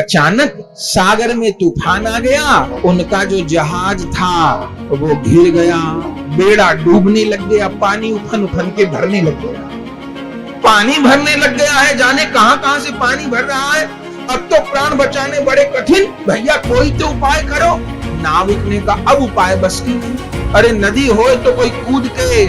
अचानक सागर में तूफान आ गया, उनका जो जहाज था वो घिर गया, बेड़ा डूबने लग गया, पानी उफन उफन के भरने लग गया। पानी भरने लग गया है, जाने कहां से पानी भर रहा है। अब तो प्राण बचाने बड़े कठिन, भैया कोई तो उपाय करो। नाविक ने कहा अब उपाय बस की नहीं। अरे नदी हो तो कोई कूद के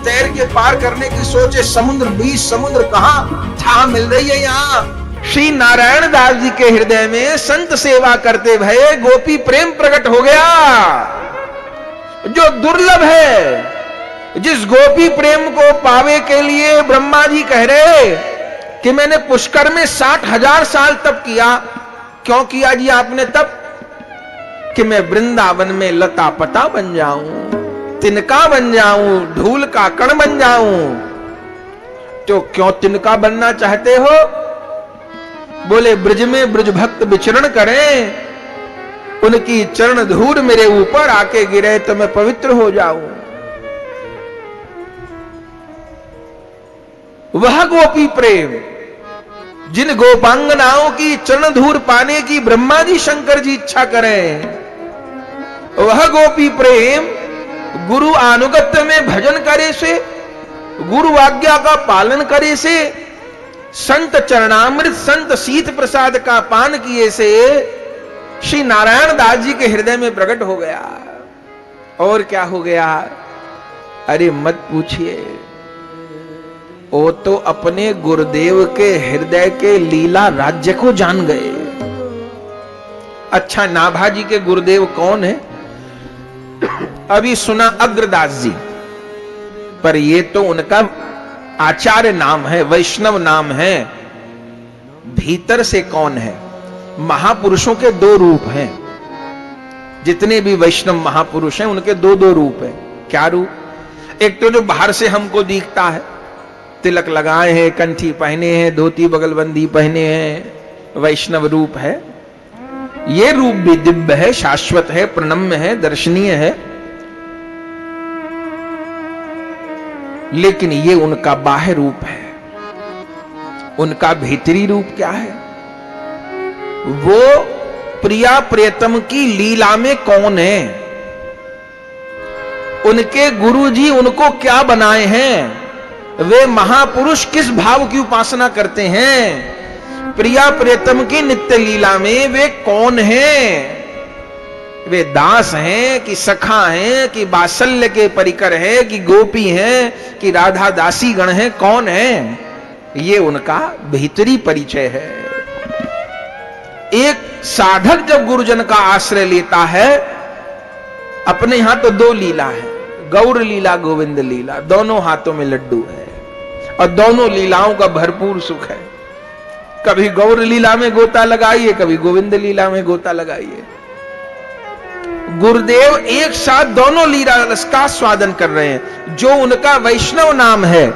तैर के पार करने की सोचे, समुद्र बीच, समुद्र कहां था मिल रही है यहाँ। श्री नारायण दास जी के हृदय में संत सेवा करते भये गोपी प्रेम प्रकट हो गया, जो दुर्लभ है। जिस गोपी प्रेम को पावे के लिए ब्रह्मा जी कह रहे कि मैंने पुष्कर में 60,000 साल तप किया। क्यों किया जी आपने तप? कि मैं वृंदावन में लता पता बन जाऊं, तिनका बन जाऊं, धूल का कण बन जाऊं। तो क्यों तिनका बनना चाहते हो? बोले ब्रज में ब्रज भक्त विचरण करें, उनकी चरण धूल मेरे ऊपर आके गिरे तो मैं पवित्र हो जाऊं। वह गोपी प्रेम, जिन गोपांगनाओं की चरण धूल पाने की ब्रह्मा जी शंकर जी इच्छा करें, वह गोपी प्रेम गुरु अनुगत्य में भजन करे से, गुरु आज्ञा का पालन करे से, संत चरणामृत संत शीत प्रसाद का पान किए से श्री नारायण दास जी के हृदय में प्रकट हो गया। और क्या हो गया? अरे मत पूछिए, वो तो अपने गुरुदेव के हृदय के लीला राज्य को जान गए। अच्छा, नाभाजी के गुरुदेव कौन है? अभी सुना अग्रदास जी, पर ये तो उनका आचार्य नाम है, वैष्णव नाम है। भीतर से कौन है? महापुरुषों के दो रूप हैं। जितने भी वैष्णव महापुरुष हैं उनके दो दो रूप हैं। क्या रूप? एक तो जो बाहर से हमको दिखता है, तिलक लगाए हैं, कंठी पहने हैं, धोती बगलबंदी पहने हैं, वैष्णव रूप है। ये रूप भी दिव्य है, शाश्वत है, प्रणम्य है, दर्शनीय है। लेकिन ये उनका बाह्य रूप है। उनका भीतरी रूप क्या है? वो प्रिया प्रियतम की लीला में कौन है? उनके गुरुजी उनको क्या बनाए हैं? वे महापुरुष किस भाव की उपासना करते हैं? प्रिया प्रियतम की नित्य लीला में वे कौन हैं? वे दास हैं कि सखा हैं कि बात्सल्य के परिकर है कि गोपी हैं कि राधा दासी गण हैं? कौन है? ये उनका भीतरी परिचय है। एक साधक जब गुरुजन का आश्रय लेता है, अपने यहां तो दो लीला है, गौर लीला गोविंद लीला, दोनों हाथों में लड्डू है और दोनों लीलाओं का भरपूर सुख है। कभी गौर लीला में गोता लगाइए, कभी गोविंद लीला में गोता लगाइए। गुरुदेव एक साथ दोनों लीला रस का स्वादन कर रहे हैं। जो उनका वैष्णव नाम है,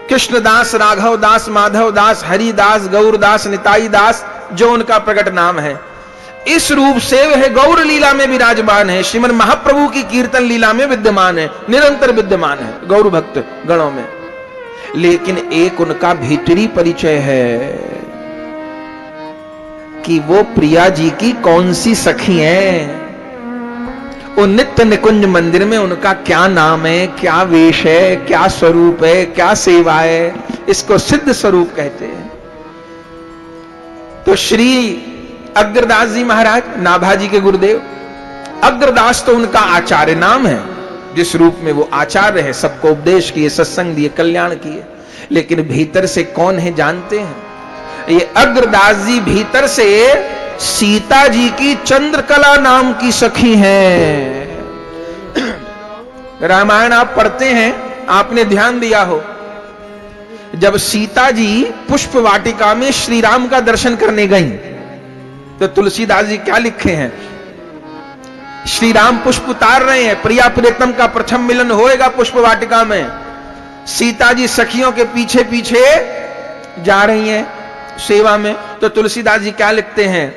कृष्णदास, राघव दास, माधव दास, हरिदास, गौरदास, निताई दास, जो उनका प्रकट नाम है, इस रूप से वह गौर लीला में विराजमान है, श्रीमन महाप्रभु की कीर्तन लीला में विद्यमान है, निरंतर विद्यमान है गौर भक्त गणों में। लेकिन एक उनका भीतरी परिचय है कि वो प्रिया जी की कौन सी सखी है। वो नित्य निकुंज मंदिर में उनका क्या नाम है, क्या वेश है, क्या स्वरूप है, क्या सेवा है, इसको सिद्ध स्वरूप कहते हैं। तो श्री अग्रदास जी महाराज, नाभाजी के गुरुदेव, अग्रदास तो उनका आचार्य नाम है, जिस रूप में वो आचार्य है, सबको उपदेश किए, सत्संग दिए, कल्याण किए। लेकिन भीतर से कौन है जानते हैं? ये अग्रदास जी भीतर से सीता जी की चंद्रकला नाम की सखी हैं। रामायण आप पढ़ते हैं, आपने ध्यान दिया हो, जब सीता जी पुष्प वाटिका में श्री राम का दर्शन करने गईं, तो तुलसीदास जी क्या लिखे हैं? श्री राम पुष्प उतार रहे हैं, प्रिया प्रियतम का प्रथम मिलन होएगा पुष्प वाटिका में। सीता जी सखियों के पीछे पीछे जा रही हैं सेवा में, तो तुलसीदास जी क्या लिखते हैं?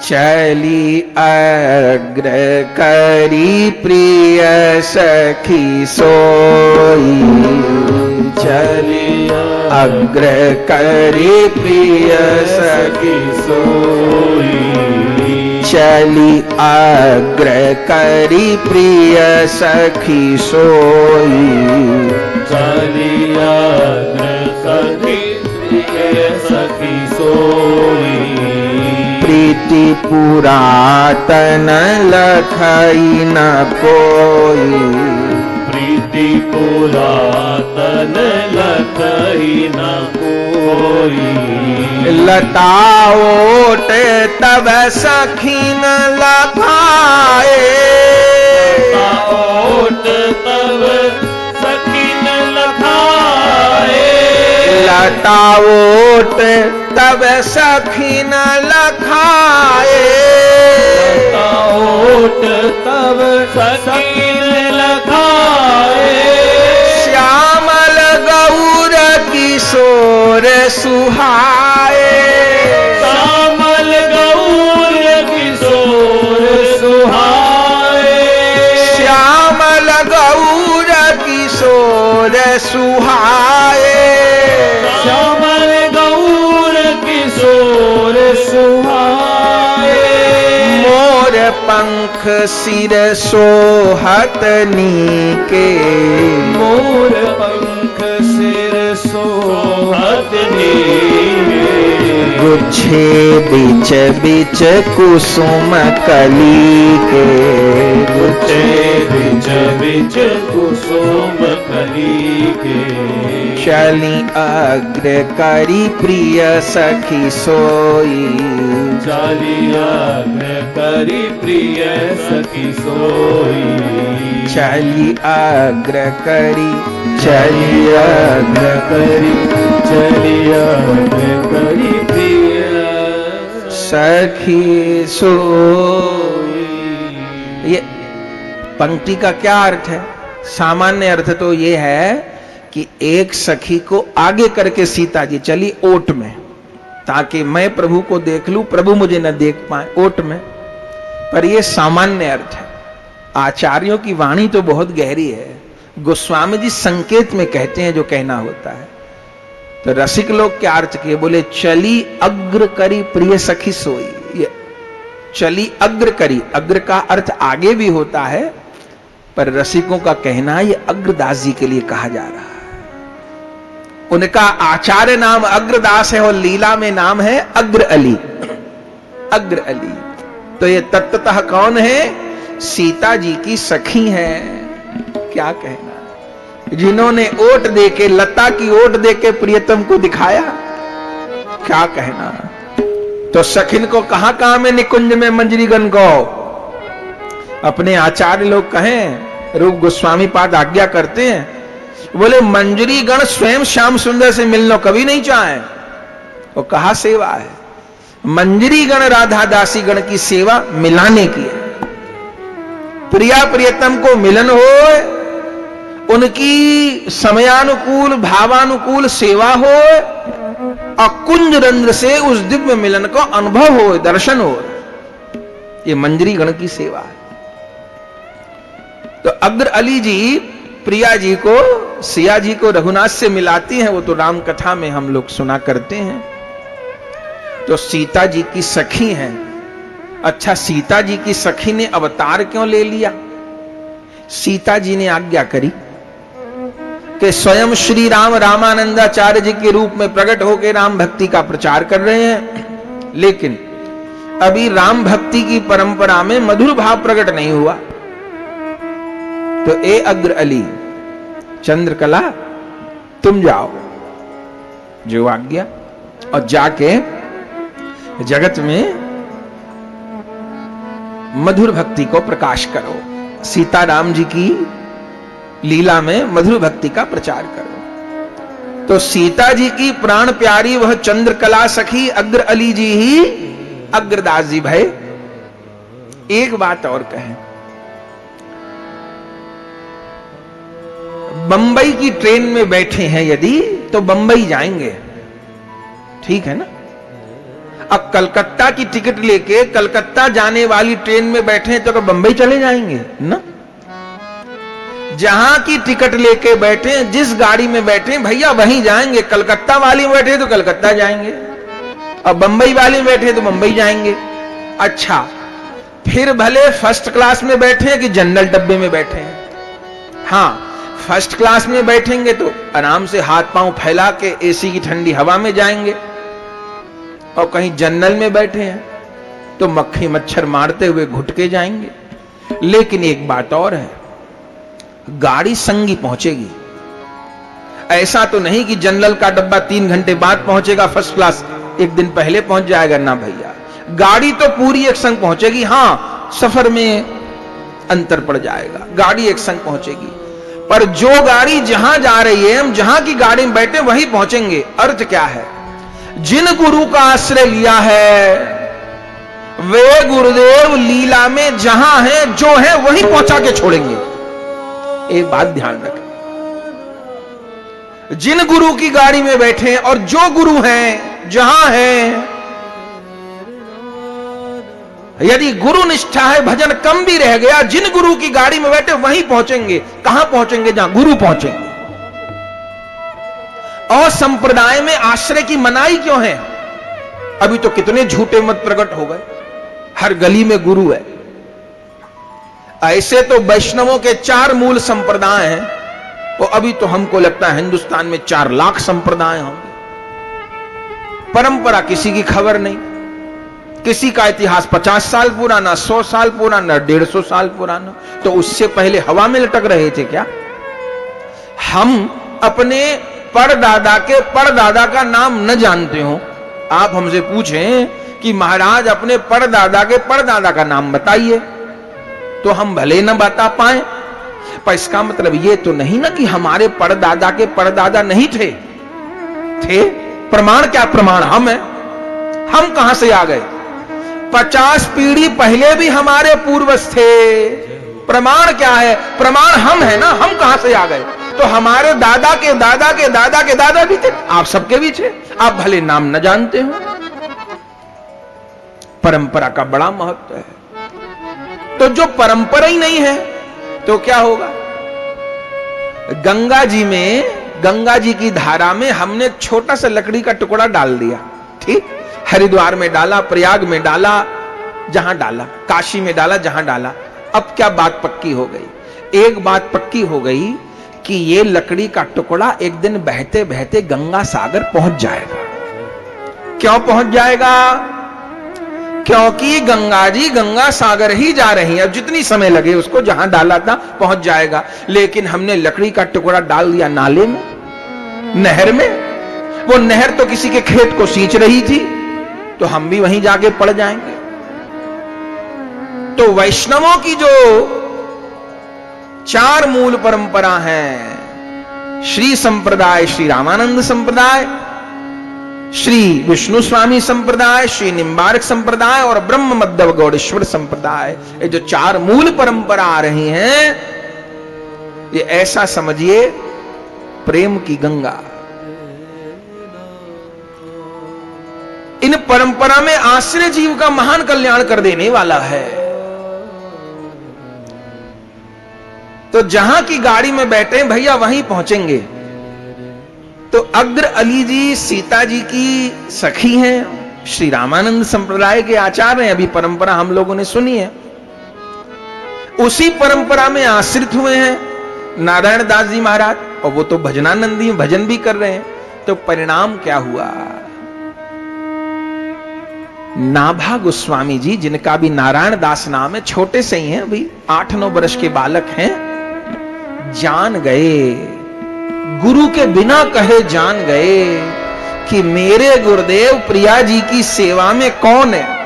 चली अग्र करी प्रिय सखी सोई, चली अग्र करी प्रिय सखी सोई, चली अग्र करी प्रिय सखी सोई, चली अग्र करी प्रिय सखी सोई, प्रीति पुरातन लखई न कोई, प्रीति पुरातन लखई न कोई, लता ओट तब सखी न लखाए, ओट तब सखी न लखाए, लता ओट तब सखी न लखाए, ओट तब सखी न लखाए, श्यामल गौर किशोर सुहाए, श्यामल गौर किशोर सुहाए, श्यामल गौर किशोर सुहाए, श्यामल गौर किशोर सुहाए, मोर पंख सिर सोहत नीके, मोर पंख सिर सोहत नीके, गुच्छे बीच बीच कुसुम कली के, गुच्छे बीच बीच कुसुम कली के, चली अग्र करी प्रिय सखी सोई, चली अग्र करी प्रिय सखी सोई, चली अग्र करी, चली अग्र करी, चली अग्र करी प्रिय सखी सोई। ये पंक्ति का क्या अर्थ है? सामान्य अर्थ तो ये है कि एक सखी को आगे करके सीता जी चली ओट में, ताकि मैं प्रभु को देख लूं, प्रभु मुझे न देख पाए ओट में। पर यह सामान्य अर्थ है। आचार्यों की वाणी तो बहुत गहरी है। गोस्वामी जी संकेत में कहते हैं जो कहना होता है। तो रसिक लोग क्या अर्थ किए? बोले चली अग्र करी प्रिय सखी सोई। ये चली अग्र करी, अग्र का अर्थ आगे भी होता है, पर रसिकों का कहना है ये अग्रदास जी के लिए कहा जा रहा है। उनका आचार्य नाम अग्रदास है और लीला में नाम है अग्र अली। अग्र अली तो ये तत्वतः कौन है? सीता जी की सखी है। क्या कहना, जिन्होंने ओट देके, लता की ओट देके प्रियतम को दिखाया। क्या कहना। तो सखिन को कहां में निकुंज में मंजरीगण को अपने आचार्य लोग कहें, रूप गोस्वामी पाद आज्ञा करते हैं, बोले मंजरी गण स्वयं श्याम सुंदर से मिलना कभी नहीं चाहे। वो कहा सेवा है, मंजरी गण राधा दासी गण की सेवा मिलाने की है। प्रिया प्रियतम को मिलन हो, उनकी समयानुकूल भावानुकूल सेवा हो और कुंज रंध्र से उस दिव्य मिलन को अनुभव हो, दर्शन हो। ये मंजरी गण की सेवा है। तो अग्र अली जी प्रिया जी को, सिया जी को रघुनाथ से मिलाती हैं। वो तो राम कथा में हम लोग सुना करते हैं। तो सीता जी की सखी हैं। अच्छा, सीता जी की सखी ने अवतार क्यों ले लिया? सीता जी ने आज्ञा करी कि स्वयं श्री राम रामानंदाचार्य जी के रूप में प्रकट होकर राम भक्ति का प्रचार कर रहे हैं, लेकिन अभी राम भक्ति की परंपरा में मधुर भाव प्रकट नहीं हुआ। तो ए अग्र अली, चंद्रकला, तुम जाओ, जो आज्ञा, और जाके जगत में मधुर भक्ति को प्रकाश करो। सीताराम जी की लीला में मधुर भक्ति का प्रचार करो। तो सीता जी की प्राण प्यारी वह चंद्रकला सखी अग्र अली जी ही अग्रदास जी भय। एक बात और कहें, बंबई की ट्रेन में बैठे हैं यदि, तो बंबई जाएंगे, ठीक है ना। अब कलकत्ता की टिकट लेके कलकत्ता जाने वाली ट्रेन में बैठे हैं तो क्या बंबई चले जाएंगे ना? जहां की टिकट लेके बैठे, जिस गाड़ी में बैठे भैया वहीं जाएंगे। कलकत्ता वाली में बैठे तो कलकत्ता जाएंगे, और बंबई वाली में बैठे तो मुंबई जाएंगे। अच्छा, फिर भले फर्स्ट क्लास में बैठे कि जनरल डब्बे में बैठे हैं। हाँ, फर्स्ट क्लास में बैठेंगे तो आराम से हाथ पांव फैला के एसी की ठंडी हवा में जाएंगे, और कहीं जनरल में बैठे हैं तो मक्खी मच्छर मारते हुए घुट के जाएंगे। लेकिन एक बात और है, गाड़ी संगी पहुंचेगी। ऐसा तो नहीं कि जनरल का डब्बा 3 घंटे बाद पहुंचेगा, फर्स्ट क्लास 1 दिन पहले पहुंच जाएगा। ना भैया, गाड़ी तो पूरी एक संग पहुंचेगी। हां, सफर में अंतर पड़ जाएगा, गाड़ी एक संग पहुंचेगी। पर जो गाड़ी जहां जा रही है, हम जहां की गाड़ी में बैठे वहीं पहुंचेंगे। अर्थ क्या है? जिन गुरु का आश्रय लिया है वे गुरुदेव लीला में जहां है, जो है वहीं पहुंचा के छोड़ेंगे। एक बात ध्यान रखें, जिन गुरु की गाड़ी में बैठे और जो गुरु हैं जहां है, यदि गुरु निष्ठा है, भजन कम भी रह गया, जिन गुरु की गाड़ी में बैठे वहीं पहुंचेंगे। कहां पहुंचेंगे? जहां गुरु पहुंचेंगे। और संप्रदाय में आश्रय की मनाही क्यों है? अभी तो कितने झूठे मत प्रकट हो गए, हर गली में गुरु है। ऐसे तो वैष्णवों के 4 मूल संप्रदाय हैं, और अभी तो हमको लगता है हिंदुस्तान में 4 लाख संप्रदाय होंगे। परंपरा किसी की खबर नहीं, किसी का इतिहास 50 साल पुराना, 100 साल पुराना, 150 साल पुराना। तो उससे पहले हवा में लटक रहे थे क्या? हम अपने परदादा के परदादा का नाम न जानते हो। आप हमसे पूछें कि महाराज अपने परदादा के परदादा का नाम बताइए, तो हम भले न बता पाए, पर इसका मतलब ये तो नहीं ना कि हमारे परदादा के परदादा नहीं थे। प्रमाण क्या? प्रमाण हम हैं। हम कहां से आ गए? 50 पीढ़ी पहले भी हमारे पूर्वज थे। प्रमाण क्या है? प्रमाण हम है ना। हम कहां से आ गए? तो हमारे दादा के दादा के दादा के दादा भी थे, आप सबके भी थे। आप भले नाम न जानते हो। परंपरा का बड़ा महत्व है। तो जो परंपरा ही नहीं है तो क्या होगा? गंगा जी में, गंगा जी की धारा में हमने छोटा सा लकड़ी का टुकड़ा डाल दिया, ठीक? हरिद्वार में डाला, प्रयाग में डाला, जहां डाला, काशी में डाला, जहां डाला। अब क्या बात पक्की हो गई? एक बात पक्की हो गई कि ये लकड़ी का टुकड़ा एक दिन बहते बहते गंगा सागर पहुंच जाएगा। क्यों पहुंच जाएगा? क्योंकि गंगा जी गंगा सागर ही जा रही है। अब जितनी समय लगे उसको, जहां डाला था पहुंच जाएगा। लेकिन हमने लकड़ी का टुकड़ा डाल दिया नाले में, नहर में। वो नहर तो किसी के खेत को सींच रही थी, तो हम भी वहीं जाके पड़ जाएंगे। तो वैष्णवों की जो 4 मूल परंपरा है, श्री संप्रदाय, श्री रामानंद संप्रदाय, श्री विष्णु स्वामी संप्रदाय, श्री निम्बार्क संप्रदाय और ब्रह्म मध्व गौड़ेश्वर संप्रदाय, ये जो 4 मूल परंपरा आ रही हैं, ये ऐसा समझिए प्रेम की गंगा। इन परंपरा में आश्रय जीव का महान कल्याण कर देने वाला है। तो जहां की गाड़ी में बैठे भैया वहीं पहुंचेंगे। तो अग्र अली जी सीता जी की सखी हैं, श्री रामानंद संप्रदाय के आचार्य हैं। अभी परंपरा हम लोगों ने सुनी है, उसी परंपरा में आश्रित हुए हैं नारायण दास जी महाराज, और वो तो भजनानंदी भजन भी कर रहे हैं। तो परिणाम क्या हुआ? नाभा गोस्वामी जी, जिनका भी नारायण दास नाम है, छोटे से ही हैं, अभी 8-9 वर्ष के बालक हैं, जान गए, गुरु के बिना कहे जान गए कि मेरे गुरुदेव प्रिया जी की सेवा में कौन है।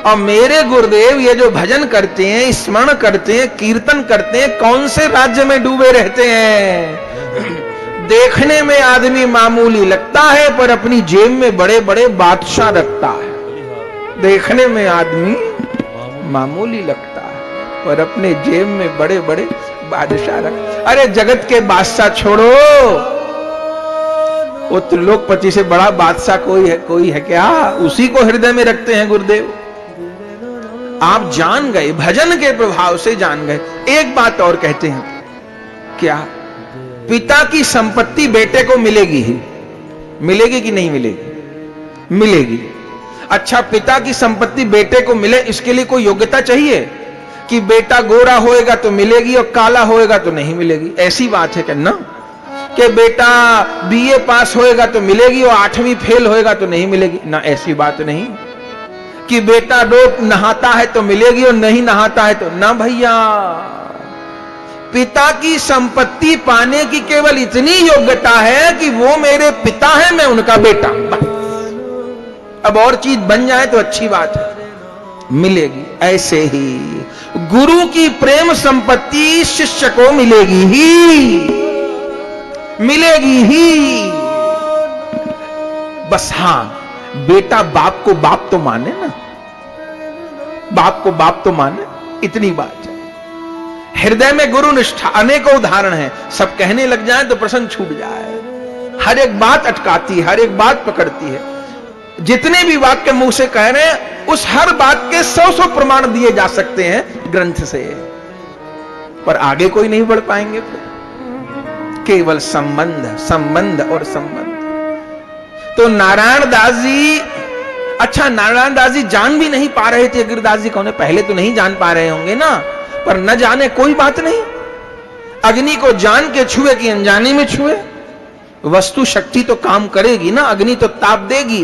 और मेरे गुरुदेव ये जो भजन करते हैं, स्मरण करते हैं, कीर्तन करते हैं, कौन से राज्य में डूबे रहते हैं। देखने में आदमी मामूली लगता है, पर अपनी जेब में बड़े बड़े बादशाह रखता है। देखने में आदमी मामूली लगता है, पर अपने जेब में बड़े बड़े बादशाह रख। अरे जगत के बादशाह छोड़ो, वो त्रिलोकपति से बड़ा बादशाह कोई है क्या? उसी को हृदय में रखते हैं गुरुदेव। आप जान गए, भजन के प्रभाव से जान गए। एक बात और कहते हैं, क्या? पिता की संपत्ति बेटे को मिलेगी ही, मिलेगी कि नहीं मिलेगी? मिलेगी। अच्छा, पिता की संपत्ति बेटे को मिले, इसके लिए कोई योग्यता चाहिए कि बेटा गोरा होएगा तो मिलेगी और काला होएगा तो नहीं मिलेगी? ऐसी बात है कहना कि बेटा बीए पास होएगा तो मिलेगी और 8वीं फेल होएगा तो नहीं मिलेगी? ना, ऐसी बात नहीं कि बेटा रोज नहाता है तो मिलेगी और नहीं नहाता है तो ना। भैया, पिता की संपत्ति पाने की केवल इतनी योग्यता है कि वो मेरे पिता है, मैं उनका बेटा। अब और चीज बन जाए तो अच्छी बात है, मिलेगी। ऐसे ही गुरु की प्रेम संपत्ति शिष्य को मिलेगी ही, मिलेगी ही। बस हां, बेटा बाप को बाप तो माने ना, बाप को बाप तो माने, इतनी बात है। हृदय में गुरु निष्ठा, अनेकों उदाहरण है, सब कहने लग जाए तो प्रसंग छूट जाए। हर एक बात अटकाती है, हर एक बात पकड़ती है। जितने भी वाक्य मुंह से कह रहे हैं, उस हर बात के 100 प्रमाण दिए जा सकते हैं ग्रंथ से, पर आगे कोई नहीं बढ़ पाएंगे। केवल संबंध, संबंध और संबंध। तो नारायण दास जी, अच्छा नारायण दास जी जान भी नहीं पा रहे थे गिरदास जी कौन है। पहले तो नहीं जान पा रहे होंगे ना, पर न जाने कोई बात नहीं। अग्नि को जान के छुए कि अनजाने में छुए, वस्तु शक्ति तो काम करेगी ना, अग्नि तो ताप देगी।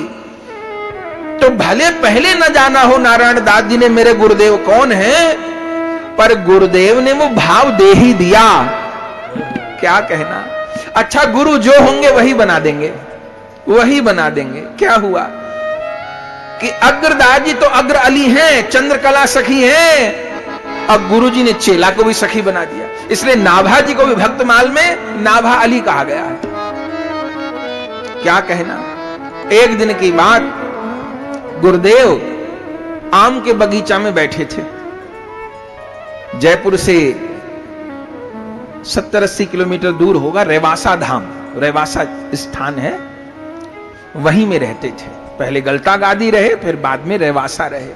तो भले पहले न जाना हो नारायण दास जी ने मेरे गुरुदेव कौन है, पर गुरुदेव ने वो भाव दे ही दिया। क्या कहना? अच्छा, गुरु जो होंगे वही बना देंगे, वही बना देंगे। क्या हुआ कि अग्रदास जी तो अग्र अली हैं, चंद्रकला सखी हैं, अब गुरुजी ने चेला को भी सखी बना दिया। इसलिए नाभा जी को भी भक्तमाल में नाभा अली कहा गया है। क्या कहना? एक दिन की बात, गुरुदेव आम के बगीचा में बैठे थे। जयपुर से 70-80 किलोमीटर दूर होगा रेवासा धाम, रेवासा स्थान है, वहीं में रहते थे। पहले गलता गादी रहे, फिर बाद में रेवासा रहे।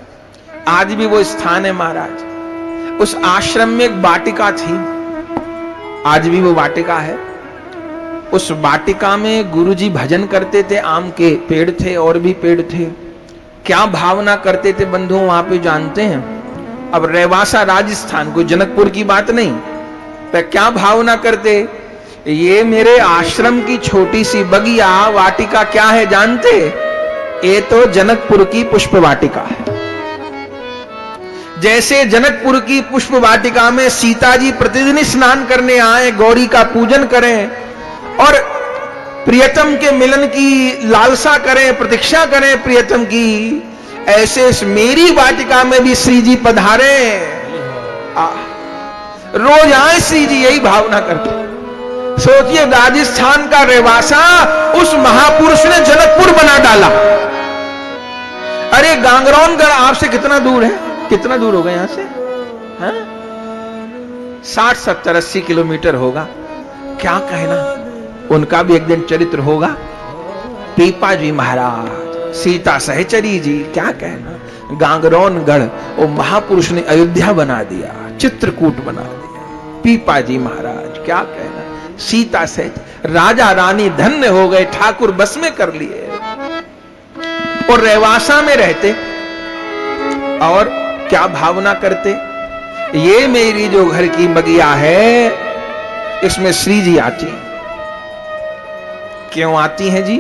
आज भी वो स्थान है महाराज। उस आश्रम में एक वाटिका थी, आज भी वो वाटिका है। उस वाटिका में गुरुजी भजन करते थे, आम के पेड़ थे और भी पेड़ थे। क्या भावना करते थे बंधुओं वहां पे जानते हैं? अब रेवासा राजस्थान, कोई जनकपुर की बात नहीं, पर क्या भावना करते? ये मेरे आश्रम की छोटी सी बगिया वाटिका क्या है जानते? ये तो जनकपुर की पुष्प वाटिका है। जैसे जनकपुर की पुष्प वाटिका में सीता जी प्रतिदिन स्नान करने आए, गौरी का पूजन करें और प्रियतम के मिलन की लालसा करें, प्रतीक्षा करें प्रियतम की, ऐसे मेरी वाटिका में भी श्री जी पधारे, रोज आए श्री जी, यही भावना करते। सोचिए, राजस्थान का रेवासा उस महापुरुष ने जनकपुर बना डाला। अरे गांगरौनगढ़ आपसे कितना दूर है? कितना दूर होगा यहां से? 60, 70, 80 किलोमीटर होगा। क्या कहना, उनका भी एक दिन चरित्र होगा। पीपा जी महाराज, सीता सहचरी जी, क्या कहना, गांगरौनगढ़ वो महापुरुष ने अयोध्या बना दिया, चित्रकूट बना दिया। पीपा जी महाराज, क्या कहना, सीता सहचरी, राजा रानी धन्य हो गए, ठाकुर बस में कर लिए। और रेवासा में रहते और क्या भावना करते? ये मेरी जो घर की बगिया है, इसमें श्री जी आती हैं। क्यों आती हैं जी?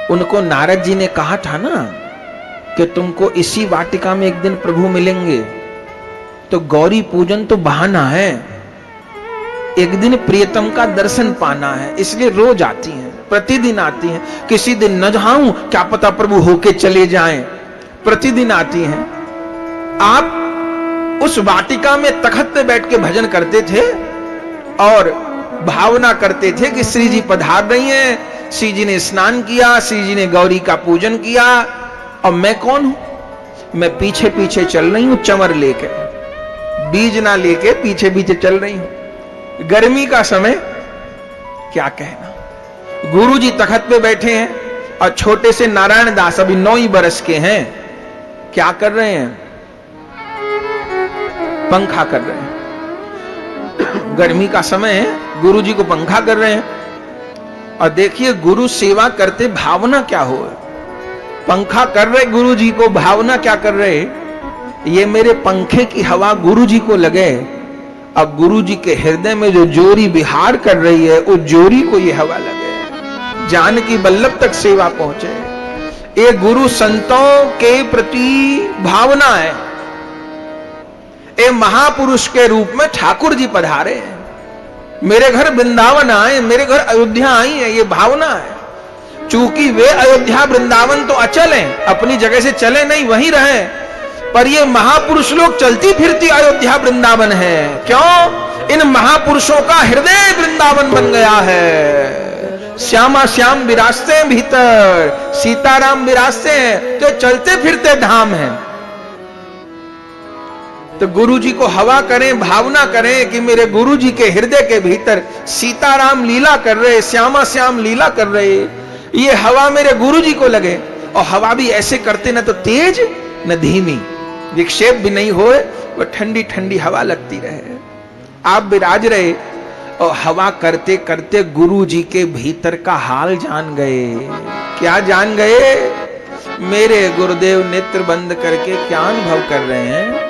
उनको नारद जी ने कहा था ना कि तुमको इसी वाटिका में एक दिन प्रभु मिलेंगे, तो गौरी पूजन तो बहाना है, एक दिन प्रियतम का दर्शन पाना है, इसलिए रोज आती हैं, प्रतिदिन आती हैं। किसी दिन न जाऊं, क्या पता प्रभु होके चले जाएं, प्रतिदिन आती हैं। आप उस वाटिका में तखत पे बैठ के भजन करते थे और भावना करते थे कि श्री जी पधार रही हैं, श्री जी ने स्नान किया, श्री जी ने गौरी का पूजन किया, और मैं कौन हूं? मैं पीछे पीछे चल रही हूं, चंवर लेके, बीज ना लेके पीछे पीछे चल रही हूं। गर्मी का समय, क्या कहना, गुरुजी तखत पे बैठे हैं और छोटे से नारायण दास अभी 9 ही बरस के हैं, क्या कर रहे हैं? पंखा कर रहे हैं। गर्मी का समय है, गुरु जी को पंखा कर रहे हैं। और देखिए गुरु सेवा करते भावना क्या हो, पंखा कर रहे गुरु जी को, भावना क्या कर रहे, ये मेरे पंखे की हवा गुरु जी को लगे, अब गुरु जी के हृदय में जो जोरी विहार कर रही है उस जोरी को ये हवा लगे, जानकी बल्लभ तक सेवा पहुंचे। ये गुरु संतों के प्रति भावना है। ये महापुरुष के रूप में ठाकुर जी पधारे हैं, मेरे घर वृंदावन आए, मेरे घर अयोध्या आई है, ये भावना है। चूंकि वे अयोध्या वृंदावन तो अचल हैं, अपनी जगह से चले नहीं, वहीं रहे, पर ये महापुरुष लोग चलती फिरती अयोध्या वृंदावन है। क्यों? इन महापुरुषों का हृदय वृंदावन बन गया है। श्यामा श्याम विराजते हैं भीतर, सीताराम विराजते हैं, तो चलते फिरते धाम है। तो गुरु जी को हवा करें, भावना करें कि मेरे गुरु जी के हृदय के भीतर सीताराम लीला कर रहे, श्यामा श्याम लीला कर रहे, ये हवा मेरे गुरु जी को लगे। और हवा भी ऐसे करते न तो तेज न धीमी, विक्षेप भी नहीं होए, वो ठंडी ठंडी हवा लगती रहे। आप विराज रहे और हवा करते करते गुरु जी के भीतर का हाल जान गए। क्या जान गए? मेरे गुरुदेव नेत्र बंद करके क्या अनुभव कर रहे हैं,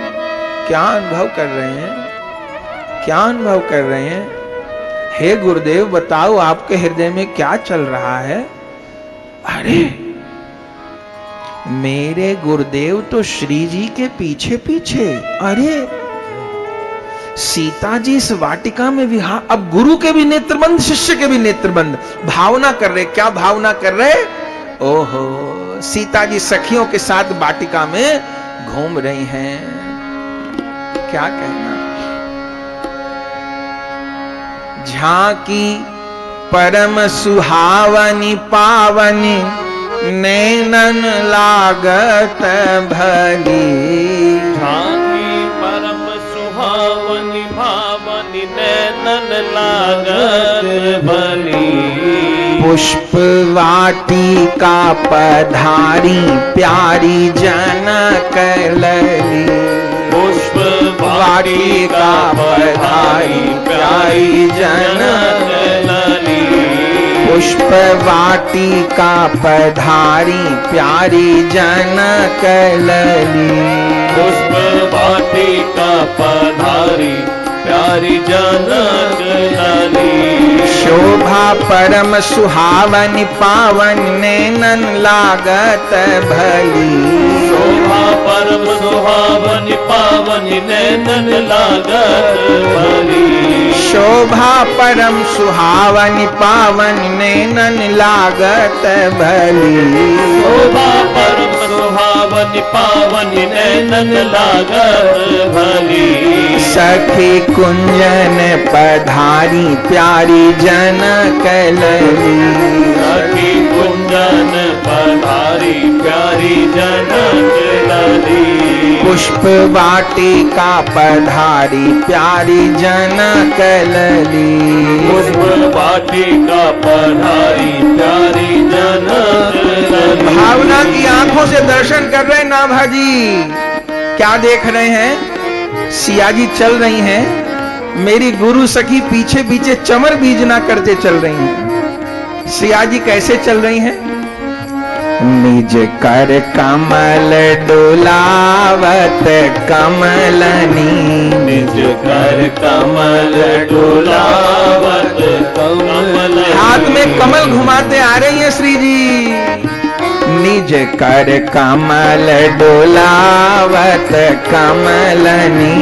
क्या अनुभव कर रहे हैं, क्या अनुभव कर रहे हैं। हे गुरुदेव बताओ आपके हृदय में क्या चल रहा है। अरे मेरे गुरुदेव तो श्री जी के पीछे पीछे, अरे सीता जी इस वाटिका में विहार। अब गुरु के भी नेत्रबंद, शिष्य के भी नेत्रबंद, भावना कर रहे। क्या भावना कर रहे? ओहो, सीता जी सखियों के साथ वाटिका में घूम रही हैं। क्या कहना। झांकी परम सुहावनी पावनी, नैनन लागत भली। झांकी परम सुहावनी भावनी, नैनन लागत भली। पुष्प वाटिका पधारी, प्यारी जनक लली। पुष्प वाटिका पधारी, प्यारी जनक लली। पुष्प वाटिका पधारी, प्यारी जनक लली। पुष्प वाटिका पधारी, प्यारी जनक लली। शोभा परम सुहावनी पावन, नैनन लागत भली। शोभा परम सुहावनी पावनी, नैनन लागत भली। शोभा परम सुहावनी पावन, नैनन लागत भली। शोभा परम सुहावनी पावनी, नैनन लागत भली। सखी कुंजन पधारी, प्यारी जनक लली। सखी कुंजन पधारी, प्यारी जनक लली। पुष्प वाटिका पधारी, प्यारी जनक लली। पुष्प वाटिका पधारी, प्यारी जनक लली। भावना की आंखों से दर्शन कर रहे नाभा जी। क्या देख रहे हैं? सिया जी चल रही हैं, मेरी गुरु सखी पीछे पीछे चमर बीजना करते चल रही हैं। सिया जी कैसे चल रही हैं? निज कर कमल डोलावत कमलनी। निज कर कमल डोलावत कमलनी। हाथ में कमल घुमाते आ रही हैं श्री जी। निज कर कमल डोलावत कमलनी।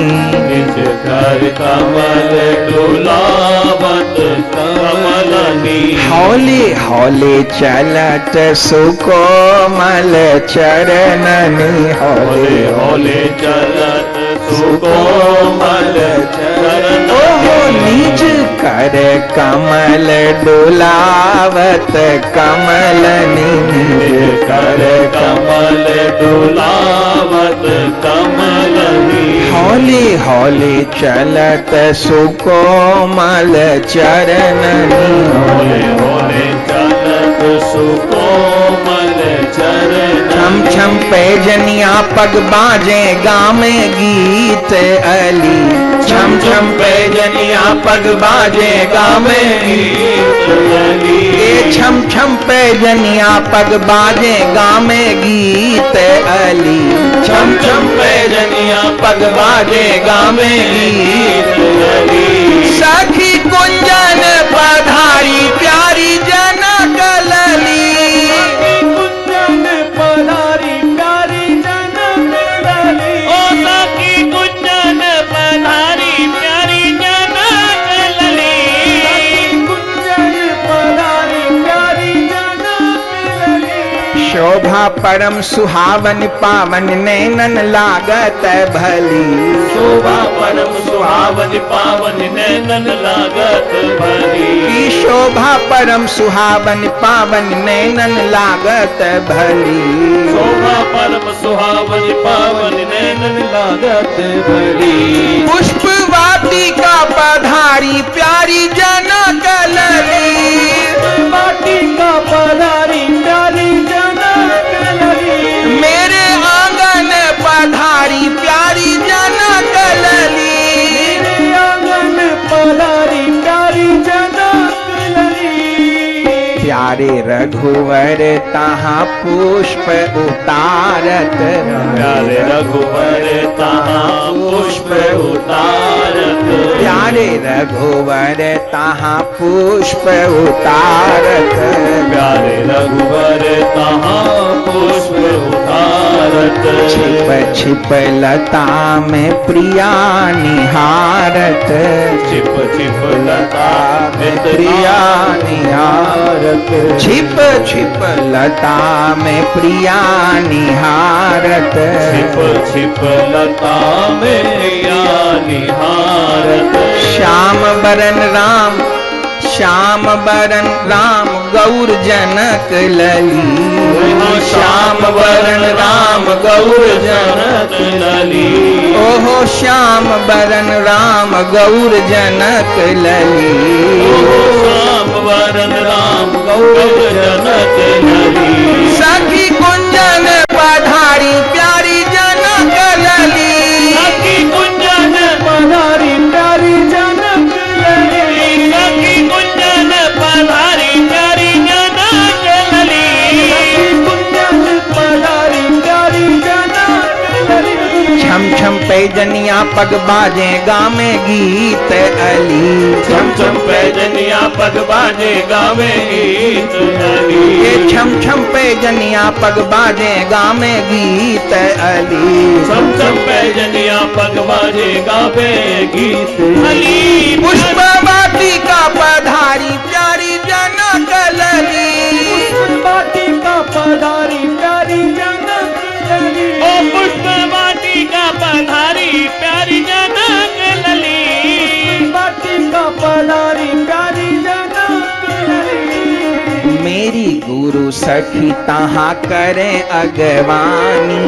निज कर कमल डोलावत कमलनी। हौले हौले चलत सुकोमल चरणनी। हौले हौले चलत सुकोमल चरण। ओहो निज कर कमल डोलावत कमलनी। निज कर कमल डोलावत कमलनी। हौले हौले चलत सुकोमल चरणनी। हौले हौले चलत सुकोमल चरण। छम छम पैजनिया पग बाजे गामे गीत अली। छम छम पैजनिया पग बाजे गामे गीत अली। ये छम छम पैजनिया पग बाजे गामे गीत अली। छम छम पैजनिया पग बाजे गामे गीत अली। सखी कुंजन पधारी प्यारी जनक लली। कुंजन पधारी प्यारी जनक लली। ओ सखी कुंजन पधारी प्यारी जनक लली। कुंजन पधारी प्यारी जनक लली। शोभा परम सुहावन पावन नैनन लागत भली। शोभा परम सुहावन पावन नैनन लागत भली। की शोभा परम सुहावन पावन नैनन लागत भली। शोभा परम सुहावन पावन नैनन लागत भली। पुष्प वाटिका पधारी प्यारी जनक लली। वाटिका पधारी प्यारी जनक लली। मेरे आंगन पधारी प्यारी जनक लली। मेरे आंगन पधारी प्यारी जनक लली। प्यारे रघुवर तहाँ पुष्प उतारत प्यारे रघुवर तहाँ पुष्प उतारत। प्यारे रघुवर तहाँ पुष्प उतारत। प्यारे रघुवर तहाँ पुष्प उतारत। छिप छिप लता में प्रिया निहारत। छिप छिप लता में प्रिया निहारत। छिप छिप लता में प्रिया निहारत। छिप छिप लता में प्रिया निहारत। श्याम बरन राम श्याम बरन राम गौर जनक लली। श्याम बरन राम गौर जनक लली। ओहो श्याम बरन राम गौर जनक लली। श्याम वरन राम गौर जनक लली। सखी कुंजन पधारी प्यारी जनक लली। सखी कुंजन पधारी प्यारी जनक लली। सखी कुंजन पधारी प्यारी जनक लली। सखी कुंजन पधारी प्यारी जनक लली। छम छम पैजनिया पग बाजे गामे गीत अली। छम छम पैजनिया पग बाजे गावे गीत अली। ये छम छम पैजनिया पग बाजे गामे गीत अली। छम छम पैजनिया पग बाजे गावे गीत अली। पुष्प वाटिका पधारी प्यारी जनक लली। पुष्प वाटिका पधारी प्यारी जनक लली। ओ पुष्प वाटिका पधारी प्यारी जनक लली। वाटिका पधारी प्यारी जनक लली। मेरी गुरु सखी तहाँ करे अगवानी।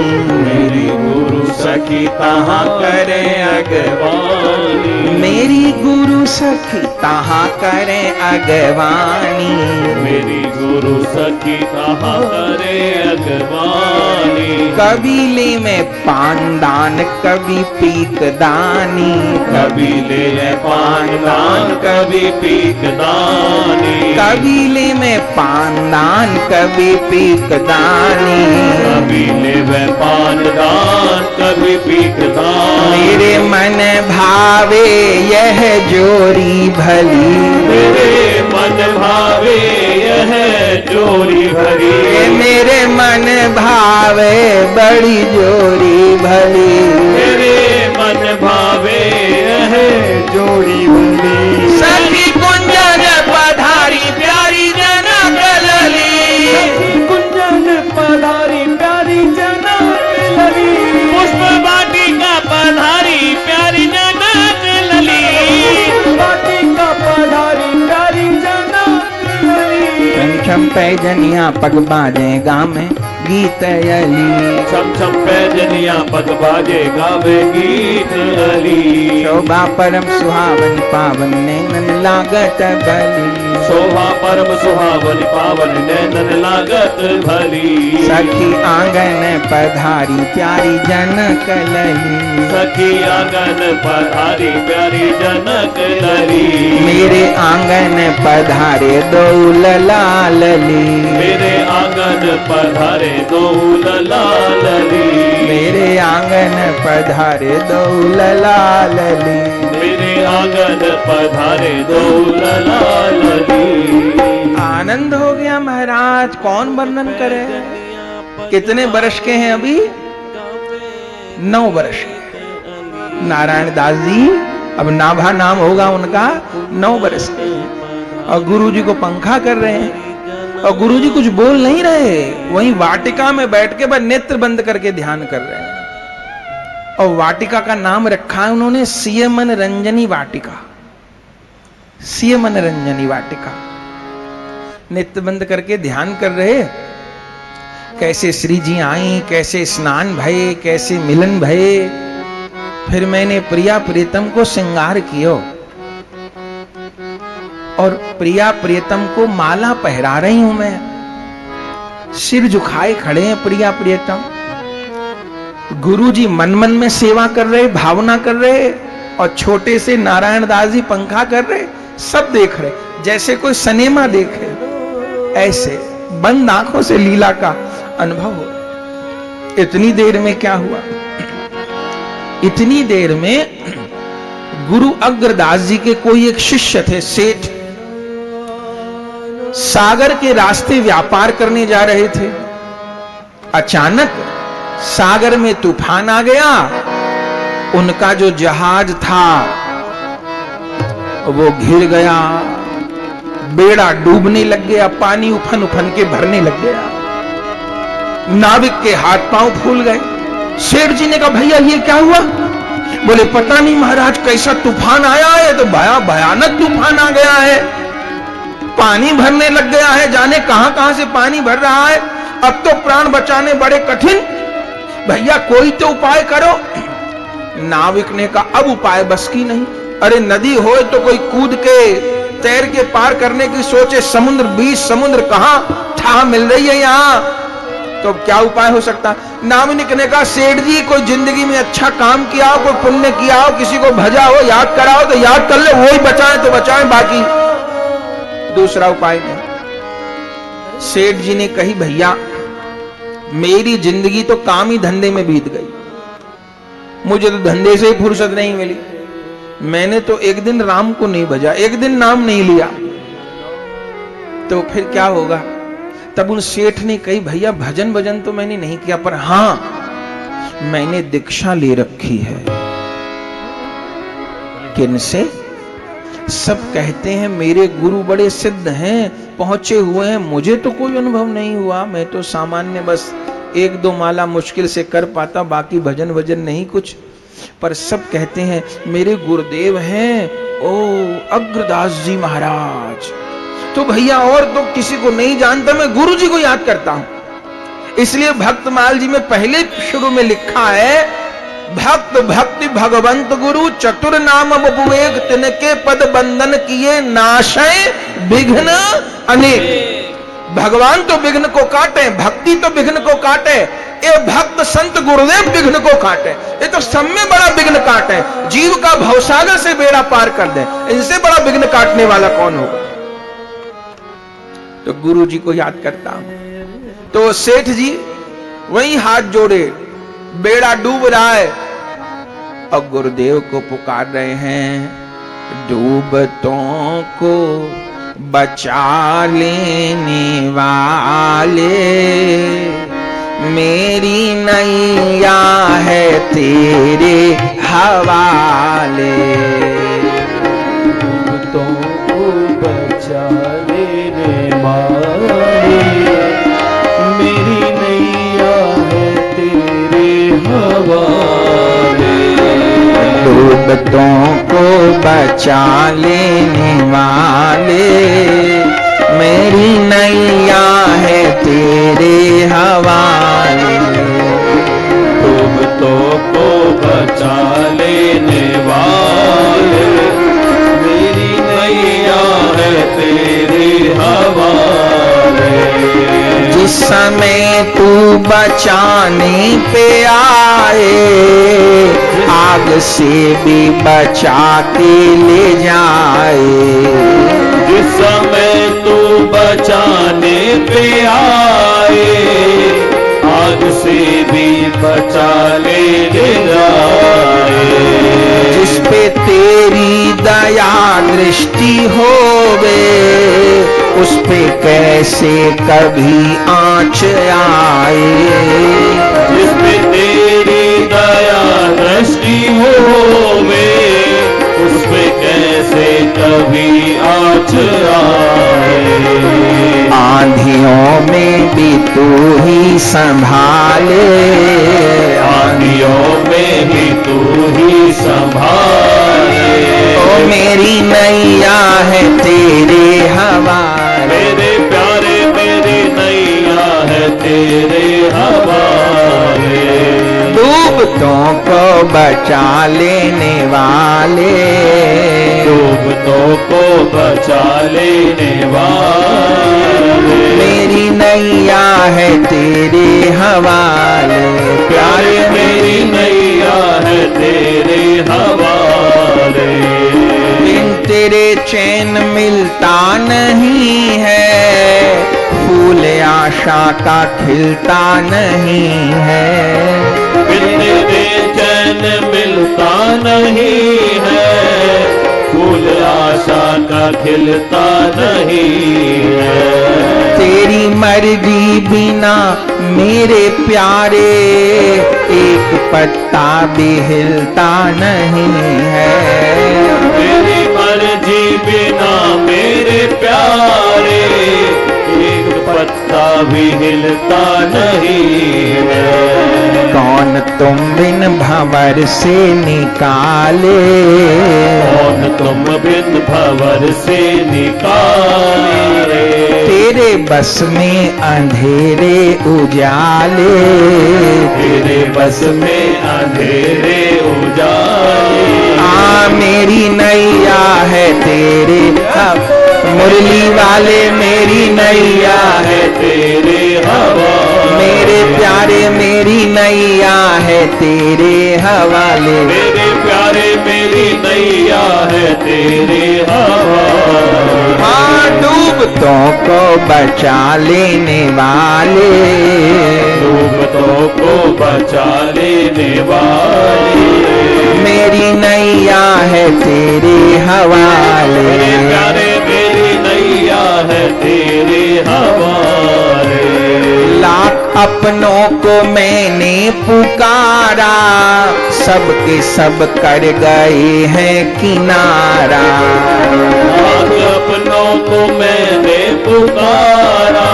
मेरी गुरु सखी तहाँ करे अगवानी। मेरी गुरु सखी तहाँ करे अगवानी। मेरी गुरु सखी तहाँ करे अगवानी। कबीले में पानदान कभी पीक दानी। कबीले में पानदान कभी पीक दानी। कबीले में पानदान कभी पीक दानी। कबीले में पानदान कभी पीक दानी। मेरे मन भावे यह जोरी भली। मेरे मन भावे यह जोरी भरी। मेरे मन भावे बड़ी जोरी भली। मेरे मन भावे यह जोड़ी भली। सखी कुंजन पधारी प्यारी जनक लली। कुंजन पधारी प्यारी जनक लली। पुष्प वाटिका पधारी प्यारी जनक लली। वाटिका पधारी प्यारी जनक लली। छम छम पैजनिया पग बाजे गामे गीत अली। छम छम पैजनिया पग बाजे गावे गीत अली। शोभा परम सुहावन पावन नैनन लागत भली। शोभा परम सुहावन पावन नैनन लागत भली। सखी आंगन पधारी प्यारी जनक लली। सखी आंगन पधारी प्यारी जनक लली। मेरे आंगन पधारे दो ललालली। मेरे आंगन पधारे दो ललालली। मेरे आंगन पधारे दो ललालली। मेरे आंगन पधारे दो ललालली। आनंद हो गया महाराज, कौन वर्णन करे। कितने वर्ष के हैं अभी? 9 वर्ष के। नारायण दास जी, अब नाभा नाम होगा उनका, 9 वर्ष के। और गुरुजी को पंखा कर रहे हैं और गुरुजी कुछ बोल नहीं रहे, वहीं वाटिका में बैठ के बस नेत्र बंद करके ध्यान कर रहे हैं। और वाटिका का नाम रखा है उन्होंने सियमन रंजनी वाटिका। सियमन रंजनी वाटिका। नेत्र बंद करके ध्यान कर रहे, कैसे श्री जी आई, कैसे स्नान भये, कैसे मिलन भये। फिर मैंने प्रिया प्रियतम को श्रृंगार कियो और प्रिया प्रियतम को माला पहरा रही हूं मैं। सिर झुकाए खड़े हैं प्रिया प्रियतम। गुरुजी मन मन में सेवा कर रहे, भावना कर रहे, और छोटे से नारायण दास जी पंखा कर रहे। सब देख रहे, जैसे कोई सिनेमा देखे, ऐसे बंद आंखों से लीला का अनुभव हो। इतनी देर में क्या हुआ? इतनी देर में गुरु अग्रदास जी के कोई एक शिष्य थे, सेठ, सागर के रास्ते व्यापार करने जा रहे थे। अचानक सागर में तूफान आ गया। उनका जो जहाज था वो घिर गया, बेड़ा डूबने लग गया, पानी उफन उफन के भरने लग गया। नाविक के हाथ पांव फूल गए। सेठ जी ने कहा, भैया ये क्या हुआ? बोले, पता नहीं महाराज, कैसा तूफान आया है, तो भयानक तूफान आ गया है, पानी भरने लग गया है, जाने कहां कहां से पानी भर रहा है। अब तो प्राण बचाने बड़े कठिन, भैया कोई तो उपाय करो। नाविक ने कहा, अब उपाय बस की नहीं। अरे नदी हो तो कोई कूद के तैर के पार करने की सोचे, समुद्र बीच समुद्र कहां ठा मिल रही है यहाँ, तो क्या उपाय हो सकता? नाविक ने कहा, सेठ जी कोई जिंदगी में अच्छा काम किया हो, कोई पुण्य किया हो, किसी को भजा हो, याद करा हो तो याद कर ले, वही बचाए तो बचाए, बाकी दूसरा उपाय नहीं। सेठ जी ने कही, भैया मेरी जिंदगी तो काम ही धंधे में बीत गई, मुझे तो धंधे से ही फुर्सत नहीं मिली। मैंने तो एक दिन राम को नहीं भजा, एक दिन नाम नहीं लिया, तो फिर क्या होगा? तब उन सेठ ने कही, भैया भजन भजन तो मैंने नहीं किया, पर हां मैंने दीक्षा ले रखी है। किनसे? सब कहते हैं मेरे गुरु बड़े सिद्ध हैं, पहुंचे हुए हैं, मुझे तो कोई अनुभव नहीं हुआ, मैं तो सामान्य बस 1-2 माला मुश्किल से कर पाता, बाकी भजन भजन नहीं कुछ। पर सब कहते हैं मेरे गुरुदेव हैं, ओ अग्रदास जी महाराज। तो भैया और तो किसी को नहीं जानता, मैं गुरु जी को याद करता हूं। इसलिए भक्तमाल जी में पहले शुरू में लिखा है, भक्त भक्ति भगवंत गुरु चतुर नाम विवेक तिनके पद बंधन किए नाशय विघ्न अनेक। भगवान तो विघ्न को काटे, भक्ति तो विघ्न को काटे, ये भक्त संत गुरुदेव विघ्न को काटे, ये तो सब में बड़ा विघ्न काटे, जीव का भवसागर से बेड़ा पार कर दे। इनसे बड़ा विघ्न काटने वाला कौन होगा? तो गुरु जी को याद करता हूं। तो सेठ जी वही हाथ जोड़े, बेड़ा डूब रहा है और गुरुदेव को पुकार रहे हैं, डूबतों को बचा लेने वाले, मेरी नैया है तेरे हवाले। डूबतों को बचा लेने वाले, मेरी नैया है तेरे हवाले। डूबतों को बचा लेने वाले, मेरी नैया है तेरे हवाले। बचाने पे आए, आग से भी बचा के ले जाए। जिस समय तू बचाने पे आए, आग से भी बचा ले जाए। जिस पे तेरी दया दृष्टि होवे, उस पे कैसे कभी आँच आए। जिस पे तेरी दया दृष्टि होवे, उस पे कैसे कभी आँच आए। आंधियों में भी तू ही संभाले, आंधियों में भी तू ही संभाले। ओ मेरी नैया है तेरे हवाले। मेरे प्यारे मेरी नैया है तेरे हवाले। डूबतों को बचा लेने वाले, डूबतों को बचा लेने वाले। मेरी नैया है तेरे हवाले। प्यारे मेरी नैया है तेरे हवाले। बिन तेरे चैन मिलता नहीं है, फूल आशा का खिलता नहीं है। बिन तेरे चैन मिलता नहीं है, फूल आशा का खिलता नहीं है। तेरी मर्जी बिना मेरे प्यारे, एक पत्ता भी हिलता नहीं है। तेरी मर्जी बिना मेरे प्यारे, एक पत्ता भी हिलता नहीं है। कौन तुम बिन भंवर से निकाले, कौन तुम बिन भंवर से निकाले। तेरे बस में अंधेरे उजाले, तेरे बस में अंधेरे उजाले। मेरी नैया है तेरे मुरली वाले, मेरी नैया है तेरे हवाले। मेरे प्यारे मेरी नैया है तेरे हवाले। मेरे प्यारे मेरी नैया है तेरे हवाले। हाँ डूबतों को बचा लेने वाले, डूबतों को बचा लेने वाले। मेरी नैया है तेरे हवाले। मेरे प्यारे मेरी नैया है तेरे हवाले। लाख अपनों को मैंने पुकारा, सबके सब कर गए हैं किनारा। लाख अपनों को मैंने पुकारा,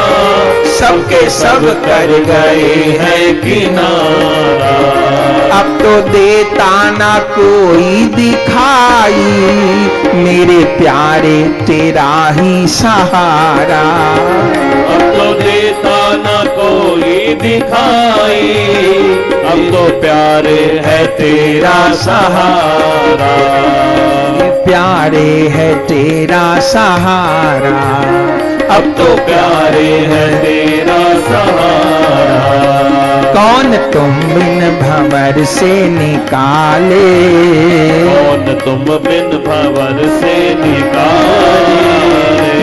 सबके सब कर गए हैं किनारा। अब तो देता ना कोई दिखाई, मेरे प्यारे तेरा ही सहारा। अब तो देता ना कोई दिखाई, अब तो प्यारे है तेरा सहारा। प्यारे है तेरा सहारा, अब तो प्यारे है तेरा सहारा। कौन तुम बिन भंवर से निकाले, कौन तुम बिन भंवर से निकाले।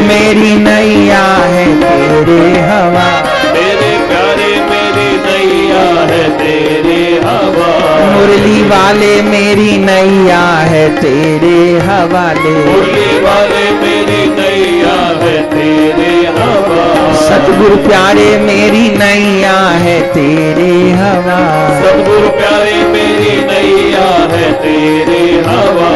मेरी नैया है तेरे हवा। मेरे प्यारे मेरी नैया है तेरे हवा। मुरली वाले मेरी नैया है तेरे हवाले। मुरली वाले मेरी नैया है तेरे हवा। सतगुरु प्यारे मेरी नैया है तेरे हवा। सतगुरु प्यारे मेरी नैया है तेरे हवा।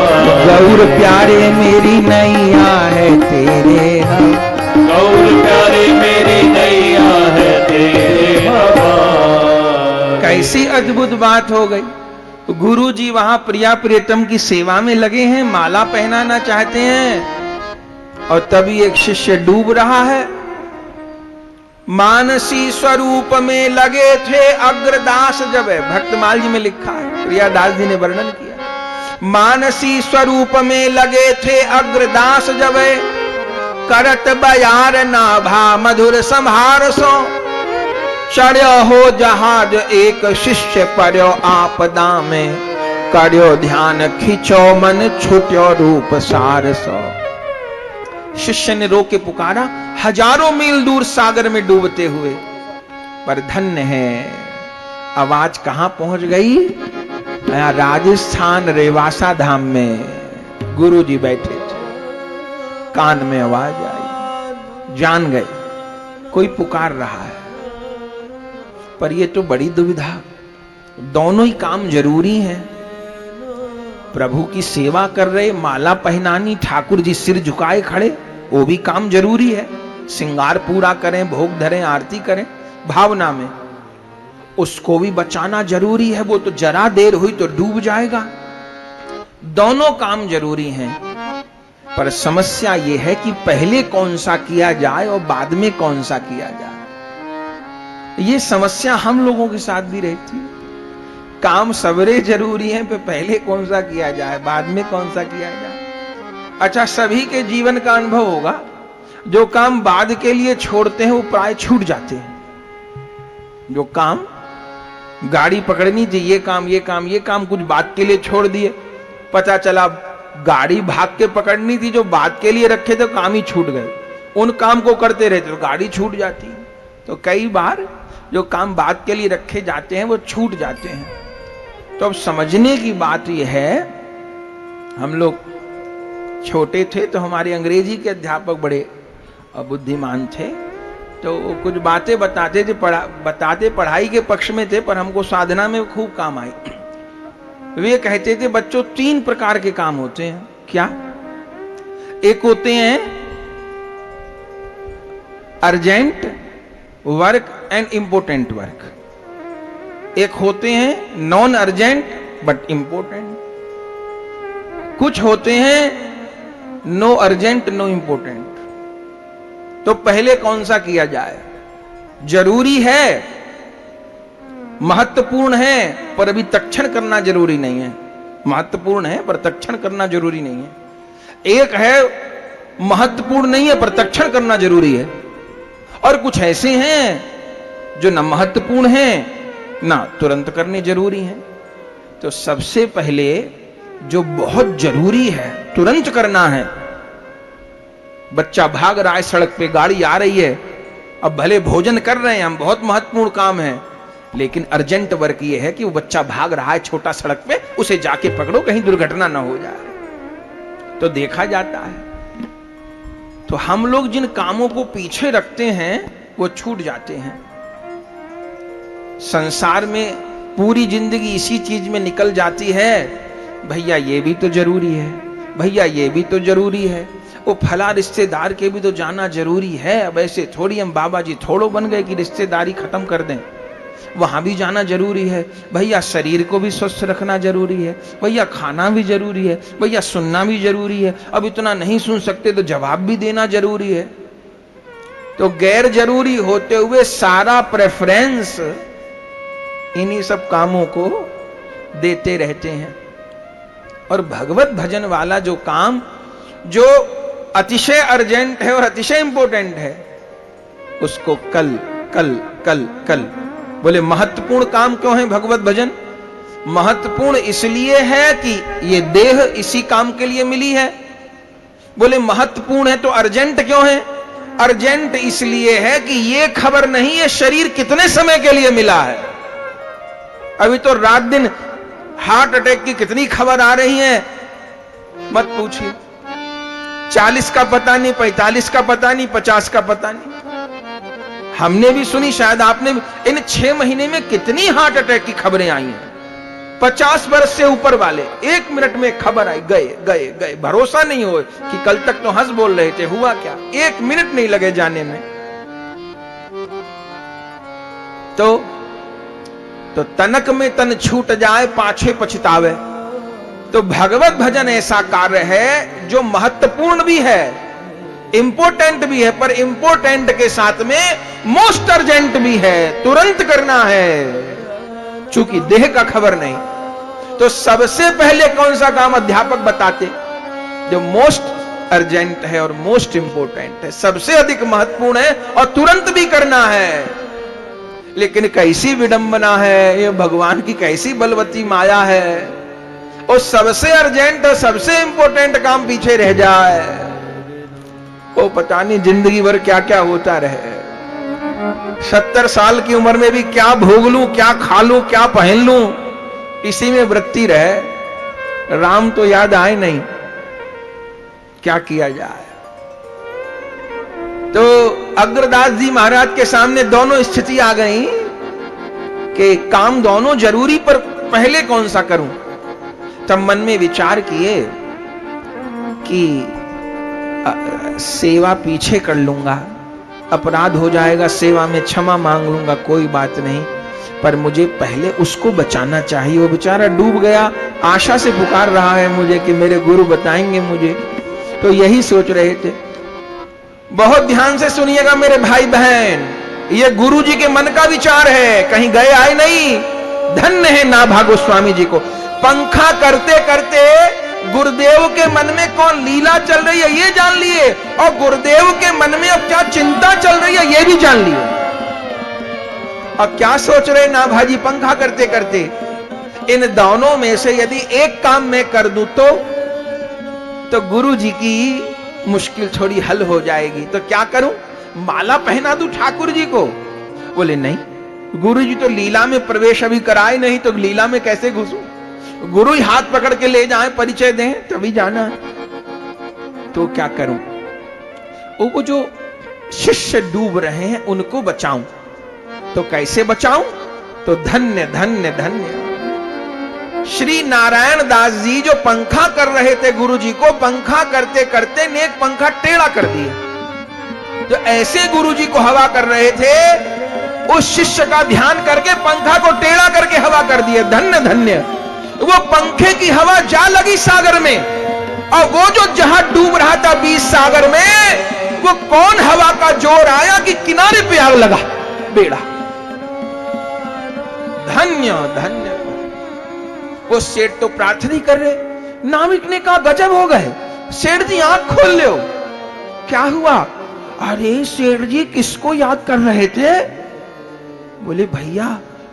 गौर प्यारे मेरी नैया है तेरे हवा। गौर प्यारे मेरी नैया है तेरे हवा। कैसी अद्भुत बात हो गई। गुरु जी वहां प्रिया प्रियतम की सेवा में लगे हैं, माला पहनाना चाहते हैं, और तभी एक शिष्य डूब रहा है। मानसी स्वरूप में लगे थे अग्रदास जब, भक्तमाल जी में लिखा है, प्रियादास जी ने वर्णन किया। मानसी स्वरूप में लगे थे अग्रदास जब, करत बयार नाभा मधुर संहार सो। चढ़्यो हो जहाज एक शिष्य पर्यो आपदा में, कर्यो ध्यान खींचो मन छूट्यो रूप सार सो। शिष्य ने रो के पुकारा हजारों मील दूर सागर में डूबते हुए, पर धन्य है आवाज कहां पहुंच गई? राजस्थान रेवासा धाम में गुरु जी बैठे थे, कान में आवाज आई, जान गए कोई पुकार रहा है। पर ये तो बड़ी दुविधा, दोनों ही काम जरूरी हैं। प्रभु की सेवा कर रहे, माला पहनानी, ठाकुर जी सिर झुकाए खड़े, वो भी काम जरूरी है। श्रृंगार पूरा करें, भोग धरें, आरती करें भावना में, उसको भी बचाना जरूरी है। वो तो जरा देर हुई तो डूब जाएगा। दोनों काम जरूरी हैं, पर समस्या ये है कि पहले कौन सा किया जाए और बाद में कौन सा किया जाए। ये समस्या हम लोगों के साथ भी रहती है। काम सवेरे जरूरी है, पर पहले कौन सा किया जाए, बाद में कौन सा किया जाए। अच्छा, सभी के जीवन का अनुभव होगा, जो काम बाद के लिए छोड़ते हैं वो प्राय छूट जाते हैं। जो काम गाड़ी पकड़नी थी, ये काम कुछ बात के लिए छोड़ दिए, पता चला गाड़ी भाग के पकड़नी थी, जो बात के लिए रखे थे काम ही छूट गए। उन काम को करते रहते तो गाड़ी छूट जाती। तो कई बार जो काम बात के लिए रखे जाते हैं वो छूट जाते हैं। तो अब समझने की बात यह है, हम लोग छोटे थे तो हमारे अंग्रेजी के अध्यापक बड़े बुद्धिमान थे, तो कुछ बातें बताते थे, बताते पढ़ाई के पक्ष में थे, पर हमको साधना में खूब काम आई। वे कहते थे बच्चों 3 प्रकार के काम होते हैं। क्या? एक होते हैं urgent work and important work, एक होते हैं नॉन अर्जेंट बट इंपोर्टेंट, कुछ होते हैं नो अर्जेंट नो इंपोर्टेंट। तो पहले कौन सा किया जाए? जरूरी है, महत्वपूर्ण है, पर अभी तत्क्षण करना जरूरी नहीं है। महत्वपूर्ण है पर तत्क्षण करना जरूरी नहीं है। एक है महत्वपूर्ण नहीं है पर तत्क्षण करना जरूरी है, और कुछ ऐसे हैं जो न महत्वपूर्ण हैं ना तुरंत करने जरूरी हैं। तो सबसे पहले जो बहुत जरूरी है, तुरंत करना है। बच्चा भाग रहा है सड़क पे, गाड़ी आ रही है, अब भले भोजन कर रहे हैं हम, बहुत महत्वपूर्ण काम है, लेकिन अर्जेंट वर्क ये है कि वो बच्चा भाग रहा है छोटा सड़क पे, उसे जाके पकड़ो कहीं दुर्घटना ना हो जाए। तो देखा जाता है, तो हम लोग जिन कामों को पीछे रखते हैं वो छूट जाते हैं। संसार में पूरी जिंदगी इसी चीज में निकल जाती है, भैया ये भी तो जरूरी है, भैया ये भी तो जरूरी है, वो फला रिश्तेदार के भी तो जाना जरूरी है। अब ऐसे थोड़ी हम बाबा जी थोड़ो बन गए कि रिश्तेदारी खत्म कर दें, वहां भी जाना जरूरी है। भैया शरीर को भी स्वस्थ रखना जरूरी है, भैया खाना भी जरूरी है, भैया सुनना भी जरूरी है। अब इतना नहीं सुन सकते तो जवाब भी देना जरूरी है। तो गैर जरूरी होते हुए सारा प्रेफरेंस इन्हीं सब कामों को देते रहते हैं। और भगवत भजन वाला जो काम जो अतिशय अर्जेंट है और अतिशय इंपॉर्टेंट है, उसको कल कल कल कल बोले। महत्वपूर्ण काम क्यों है भगवत भजन? महत्वपूर्ण इसलिए है कि ये देह इसी काम के लिए मिली है। बोले महत्वपूर्ण है तो अर्जेंट क्यों है? अर्जेंट इसलिए है कि ये खबर नहीं है शरीर कितने समय के लिए मिला है। अभी तो रात दिन हार्ट अटैक की कितनी खबर आ रही है, मत पूछिए। 40 का पता नहीं, 45 का पता नहीं, 50 का पता नहीं। हमने भी सुनी, शायद आपने भी। इन 6 महीने में कितनी हार्ट अटैक की खबरें आई हैं। 50 वर्ष से ऊपर वाले 1 मिनट में खबर आई, गए गए गए। भरोसा नहीं हो कि कल तक तो हंस बोल रहे थे, हुआ क्या? 1 मिनट नहीं लगे जाने में। तो तनक में तन छूट जाए पाछे पछतावे। तो भगवत भजन ऐसा कार्य है जो महत्वपूर्ण भी है, इंपोर्टेंट भी है, पर इंपोर्टेंट के साथ में मोस्ट अर्जेंट भी है, तुरंत करना है, चूंकि देह का खबर नहीं। तो सबसे पहले कौन सा काम अध्यापक बताते? जो मोस्ट अर्जेंट है और मोस्ट इंपोर्टेंट है, सबसे अधिक महत्वपूर्ण है और तुरंत भी करना है। लेकिन कैसी विडंबना है, ये भगवान की कैसी बलवती माया है, और सबसे अर्जेंट और सबसे इंपॉर्टेंट काम पीछे रह जाए। वो पता नहीं जिंदगी भर क्या क्या होता रहे। 70 साल की उम्र में भी क्या भोग लूं, क्या खा लूं, क्या पहन लूं, इसी में वृत्ति रहे। राम तो याद आए नहीं, क्या किया जाए। तो अग्रदास जी महाराज के सामने दोनों स्थिति आ गई कि काम दोनों जरूरी, पर पहले कौन सा करूं। तब मन में विचार किए कि सेवा पीछे कर लूंगा, अपराध हो जाएगा, सेवा में क्षमा मांग लूंगा, कोई बात नहीं, पर मुझे पहले उसको बचाना चाहिए। वो बेचारा डूब गया, आशा से पुकार रहा है मुझे कि मेरे गुरु बताएंगे मुझे। तो यही सोच रहे थे। बहुत ध्यान से सुनिएगा मेरे भाई बहन, ये गुरु जी के मन का विचार है, कहीं गए आए नहीं। धन्य है नाभा गोस्वामी जी को। पंखा करते करते गुरुदेव के मन में कौन लीला चल रही है ये जान लिए, और गुरुदेव के मन में अब क्या चिंता चल रही है ये भी जान लिए। अब क्या सोच रहे नाभा जी पंखा करते करते, इन दोनों में से यदि एक काम मैं कर दूं तो गुरु जी की मुश्किल थोड़ी हल हो जाएगी। तो क्या करूं, माला पहना दूं ठाकुर जी को। बोले नहीं, गुरु जी तो लीला में प्रवेश अभी कराए नहीं, तो लीला में कैसे घुसूं। गुरु ही हाथ पकड़ के ले जाए, परिचय दें तभी जाना है। तो क्या करूं, वो जो शिष्य डूब रहे हैं उनको बचाऊं। तो कैसे बचाऊं, तो धन्य धन्य धन्य श्री नारायण दास जी जो पंखा कर रहे थे गुरु जी को, पंखा करते करते नेक पंखा टेढ़ा कर दिया। तो ऐसे गुरु जी को हवा कर रहे थे, उस शिष्य का ध्यान करके पंखा को टेढ़ा करके हवा कर दिए। धन्य धन्य, वो पंखे की हवा जा लगी सागर में, और वो जो जहां डूब रहा था 20 सागर में, वो कौन हवा का जोर आया कि किनारे पे आग लगा बेड़ा। धन्य धन्य। वो सेठ तो प्रार्थना ही कर रहे, नाविक ने कहा गजब हो गए सेठ जी, आंख खोल लो। क्या हुआ, अरे सेठ जी किसको याद कर रहे थे। बोले भैया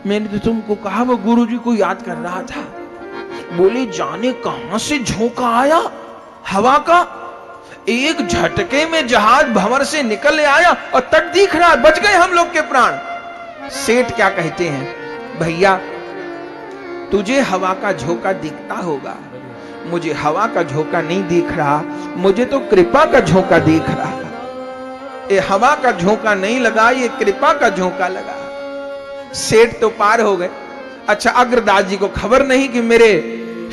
मैंने तो तुमको कहा वो गुरु जी को याद कर रहा था। बोले जाने कहां से झोंका आया हवा का, एक झटके में जहाज भंवर से निकल आया और तट दिख रहा, बच गए हम लोग के प्राण। सेठ क्या कहते हैं, भैया तुझे हवा का झोंका दिखता होगा, मुझे हवा का झोंका नहीं दिख रहा, मुझे तो कृपा का झोंका दिख रहा। ये हवा का झोंका नहीं लगा, ये कृपा का झोंका लगा। सेठ तो पार हो गए। अच्छा अग्रदास जी को खबर नहीं कि मेरे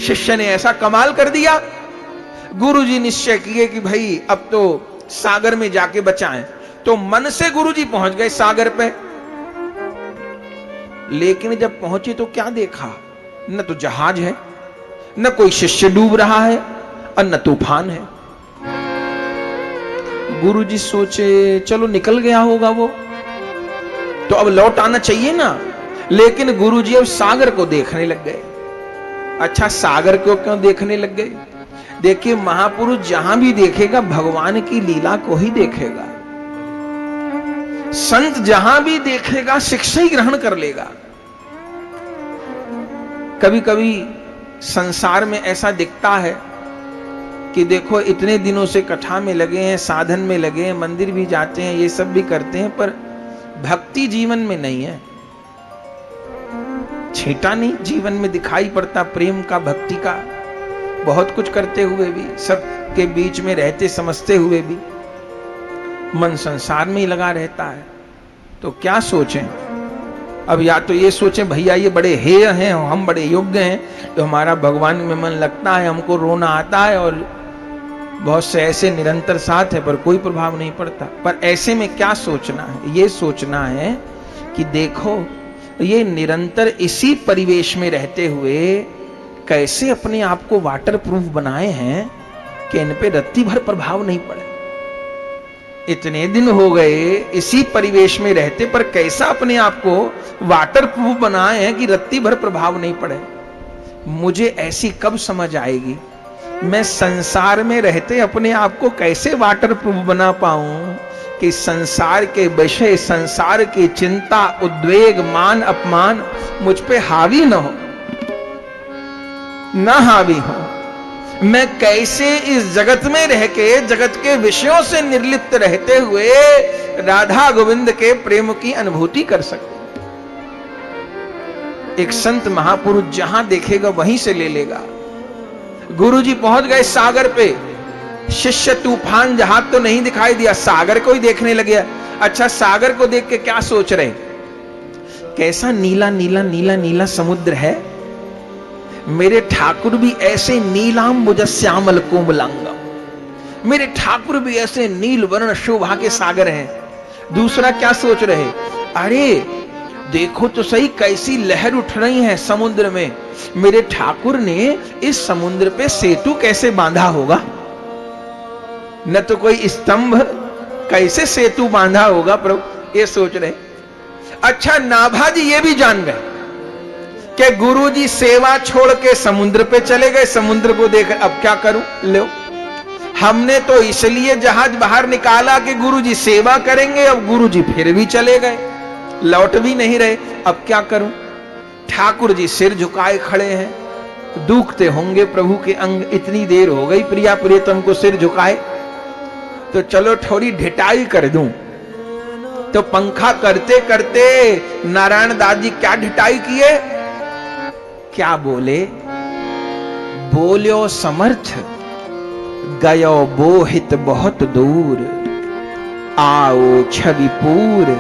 शिष्य ने ऐसा कमाल कर दिया। गुरु जी निश्चय किए कि भाई अब तो सागर में जाके बचाएं। तो मन से गुरु जी पहुंच गए सागर पे, लेकिन जब पहुंचे तो क्या देखा, न तो जहाज है, न कोई शिष्य डूब रहा है, और न तूफान है। गुरु जी सोचे चलो निकल गया होगा वो, तो अब लौट आना चाहिए ना। लेकिन गुरु जी अब सागर को देखने लग गए। अच्छा सागर को क्यों देखने लग गए, देखिए महापुरुष जहां भी देखेगा भगवान की लीला को ही देखेगा। संत जहां भी देखेगा शिक्षा ही ग्रहण कर लेगा। कभी कभी संसार में ऐसा दिखता है कि देखो इतने दिनों से कथा में लगे हैं, साधन में लगे हैं, मंदिर भी जाते हैं, ये सब भी करते हैं, पर भक्ति जीवन में नहीं है। छींटा नहीं जीवन में दिखाई पड़ता, प्रेम का, भक्ति का। बहुत कुछ करते हुए भी, सबके बीच में रहते समझते हुए भी मन संसार में ही लगा रहता है। तो क्या सोचें, अब या तो ये सोचें भैया ये बड़े हेय हैं, हम बड़े योग्य हैं, तो हमारा भगवान में मन लगता है, हमको रोना आता है, और बहुत से ऐसे निरंतर साथ है पर कोई प्रभाव नहीं पड़ता। पर ऐसे में क्या सोचना है, ये सोचना है कि देखो ये निरंतर इसी परिवेश में रहते हुए कैसे अपने आप को वाटर प्रूफ बनाए हैं कि इन पे रत्ती भर प्रभाव नहीं पड़े। इतने दिन हो गए इसी परिवेश में रहते, पर कैसा अपने आप को वाटर प्रूफ बनाए हैं कि रत्ती भर प्रभाव नहीं पड़े। मुझे ऐसी कब समझ आएगी, मैं संसार में रहते अपने आप को कैसे वाटर प्रूफ बना पाऊं कि संसार के विषय, संसार की चिंता, उद्वेग, मान अपमान मुझ पे हावी न हो, ना हावी हो। मैं कैसे इस जगत में रह के, जगत के विषयों से निर्लिप्त रहते हुए राधा गोविंद के प्रेम की अनुभूति कर सकूं। एक संत महापुरुष जहां देखेगा वहीं से ले लेगा। गुरुजी पहुंच गए सागर पे, शिष्य तूफान जहाज तो नहीं दिखाई दिया, सागर को ही देखने लगे। अच्छा, सागर को देख के क्या सोच रहे? कैसा नीला नीला नीला नीला समुद्र है। मेरे ठाकुर भी ऐसे नीलांबुज श्यामल कोमलांगम, मेरे ठाकुर भी ऐसे नील वर्ण शोभा के सागर हैं। दूसरा क्या सोच रहे? अरे देखो तो सही कैसी लहर उठ रही है समुद्र में, मेरे ठाकुर ने इस समुद्र पे सेतु कैसे बांधा होगा, न तो कोई स्तंभ, कैसे सेतु बांधा होगा प्रभु, ये सोच रहे। अच्छा, नाभाजी ये भी जान गए कि गुरुजी सेवा छोड़ के समुद्र पे चले गए, समुद्र को देख अब क्या करूं, लो हमने तो इसलिए जहाज बाहर निकाला कि गुरुजी सेवा करेंगे, अब गुरुजी फिर भी चले गए, लौट भी नहीं रहे, अब क्या करूं। ठाकुर जी सिर झुकाए खड़े हैं, दुखते होंगे प्रभु के अंग, इतनी देर हो गई प्रिया प्रियतम को सिर झुकाए, तो चलो थोड़ी ढिटाई कर दूं। तो पंखा करते करते नारायण दास जी क्या ढिटाई किए, क्या बोले? बोल्यो समर्थ गयो बोहित बहुत दूर, आओ छविपूर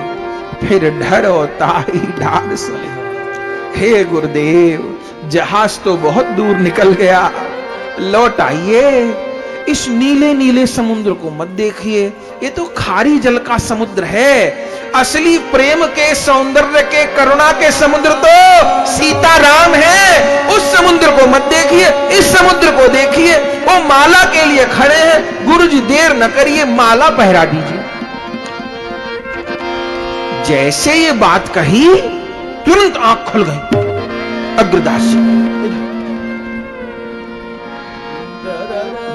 फिर ढरो ताही ढाल से। हे गुरुदेव, जहाज तो बहुत दूर निकल गया, लौट आइए, इस नीले नीले समुद्र को मत देखिए, ये तो खारी जल का समुद्र है। असली प्रेम के, सौंदर्य के, करुणा के समुद्र तो सीताराम है। उस समुद्र को मत देखिए, इस समुद्र को देखिए। वो माला के लिए खड़े हैं, गुरुजी देर न करिए, माला पहरा दीजिए। जैसे ये बात कही तुरंत आंख खुल गई अग्रदास जी।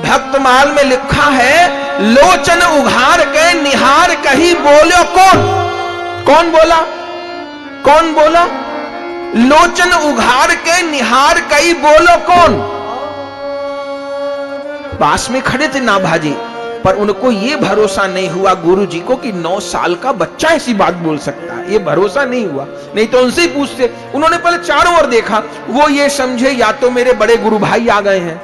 भक्तमाल में लिखा है, लोचन उघार के निहार कही बोलो कौन? कौन बोला? कौन बोला? लोचन उघार के निहार कही बोलो कौन? पास में खड़े थे नाभाजी, पर उनको यह भरोसा नहीं हुआ गुरुजी को कि 9 साल का बच्चा ऐसी बात बोल सकता है, ये भरोसा नहीं हुआ। नहीं तो उनसे ही पूछते। उन्होंने पहले चारों ओर देखा, वो ये समझे या तो मेरे बड़े गुरु भाई आ गए हैं,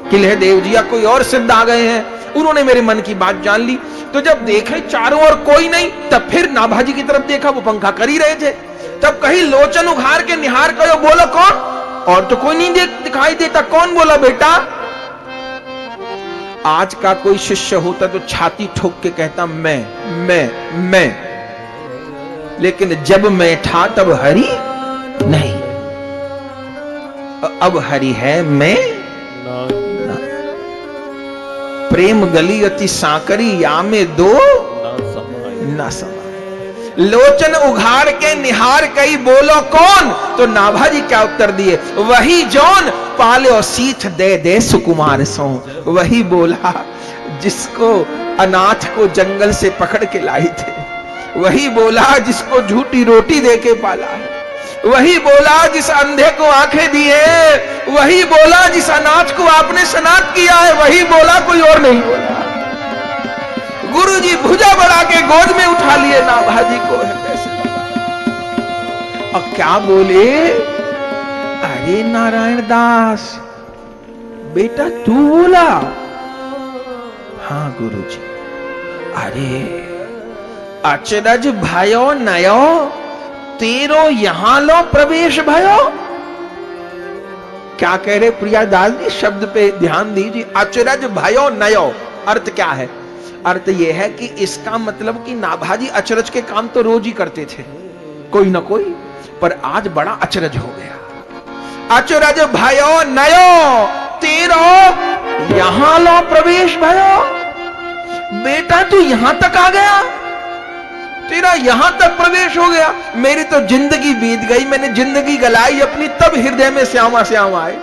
किले देव जी, या कोई और सिद्ध आ गए हैं, उन्होंने मेरे मन की बात जान ली। तो जब देखे चारों ओर कोई नहीं, तब फिर नाभाजी की तरफ देखा, वो पंखा कर ही रहे थे। तब कहीं लोचन उघार के निहार करो बोलो कौन? और तो कोई नहीं दिखाई देता, कौन बोला बेटा? आज का कोई शिष्य होता तो छाती ठोक के कहता मैं। लेकिन जब मैं था तब हरि नहीं, अब हरि है, मैं प्रेम गली अति सांकरी, या में दो ना समाए। लोचन उघार के निहार कई बोलो कौन? तो नाभाजी क्या उत्तर दिए? वही जौन पालो सीठ दे दे सुकुमार सो। वही बोला जिसको अनाथ को जंगल से पकड़ के लाई थे, वही बोला जिसको झूठी रोटी दे के पाला है, वही बोला जिस अंधे को आंखें दी है, वही बोला जिस अनाथ को आपने सनात किया है, वही बोला, कोई और नहीं बोला। गुरुजी भुजा बढ़ा के गोद में उठा लिए नाभाजी को है कैसे। और क्या बोले? अरे नारायण दास बेटा तू बोला? हाँ गुरुजी। अरे अचरज भयो नयो तेरो यहां लो प्रवेश भयो। क्या कह रहे प्रियादास जी? शब्द पे ध्यान दीजिए। अचरज भयो नयो अर्थ क्या है? अर्थ यह है कि इसका मतलब कि नाभाजी अचरज के काम तो रोज ही करते थे कोई ना कोई, पर आज बड़ा अचरज हो गया। अचरज भयो नयो तेरो यहां लो प्रवेश भयो। बेटा तू यहां तक आ गया, तेरा यहां तक प्रवेश हो गया। मेरी तो जिंदगी बीत गई, मैंने जिंदगी गलाई अपनी, तब हृदय में श्यामा श्यामा आए।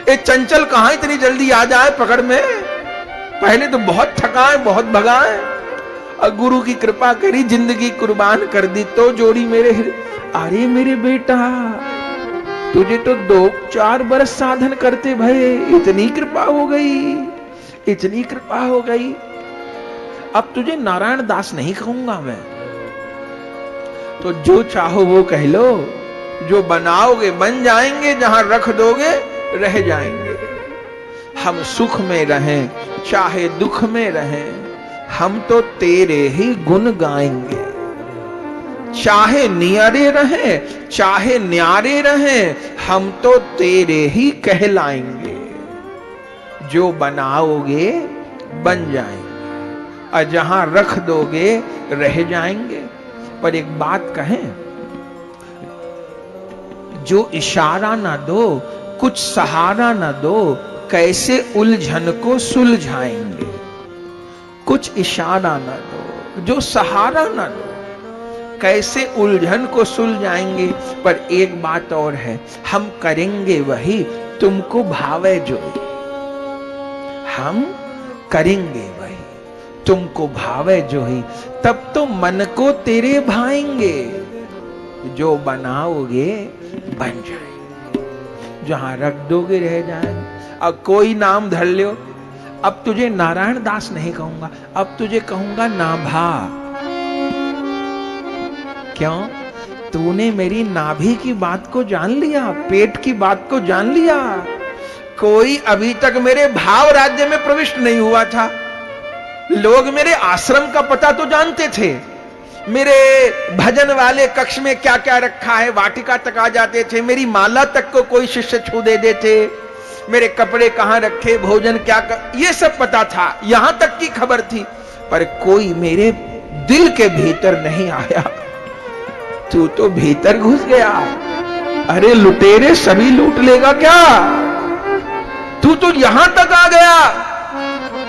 ये चंचल कहां इतनी जल्दी आ जाए पकड़ में? पहले तो बहुत थकाए, बहुत भगाए, और गुरु की कृपा करी, जिंदगी कुर्बान कर दी तो जोड़ी मेरे अरे मेरे बेटा, तुझे तो 2-4 बरस साधन करते भये, इतनी कृपा हो गई, इतनी कृपा हो गई। अब तुझे नारायण दास नहीं कहूंगा मैं, तो जो चाहो वो कह लो, जो बनाओगे बन जाएंगे, जहां रख दोगे रह जाएंगे। हम सुख में रहें चाहे दुख में रहें, हम तो तेरे ही गुण गाएंगे। चाहे नियरे रहें चाहे न्यारे रहें, हम तो तेरे ही कहलाएंगे। जो बनाओगे बन जाएंगे और जहां रख दोगे रह जाएंगे। पर एक बात कहें, जो इशारा ना दो, कुछ सहारा ना दो, कैसे उलझन को सुलझाएंगे। कुछ इशारा ना दो, जो सहारा ना दो, कैसे उलझन को सुलझाएंगे। पर एक बात और है, हम करेंगे वही तुमको भावे जो, हम करेंगे वही तुमको भावे जो ही, तब तो मन को तेरे भाएंगे। जो बनाओगे बन जाएंगे, जहां रख दोगे रह जाएंगे। अब कोई नाम धर लो, अब तुझे नारायण दास नहीं कहूंगा, अब तुझे कहूंगा नाभा। क्यों? तूने मेरी नाभि की बात को जान लिया, पेट की बात को जान लिया। कोई अभी तक मेरे भाव राज्य में प्रविष्ट नहीं हुआ था। लोग मेरे आश्रम का पता तो जानते थे, मेरे भजन वाले कक्ष में क्या क्या रखा है, वाटिका तक आ जाते थे, मेरी माला तक को कोई शिष्य छू दे देते, मेरे कपड़े कहां रखे, भोजन क्या कर, ये सब पता था, यहां तक की खबर थी। पर कोई मेरे दिल के भीतर नहीं आया। तू तो भीतर घुस गया। अरे लुटेरे सभी लूट लेगा क्या? तू तो यहां तक आ गया।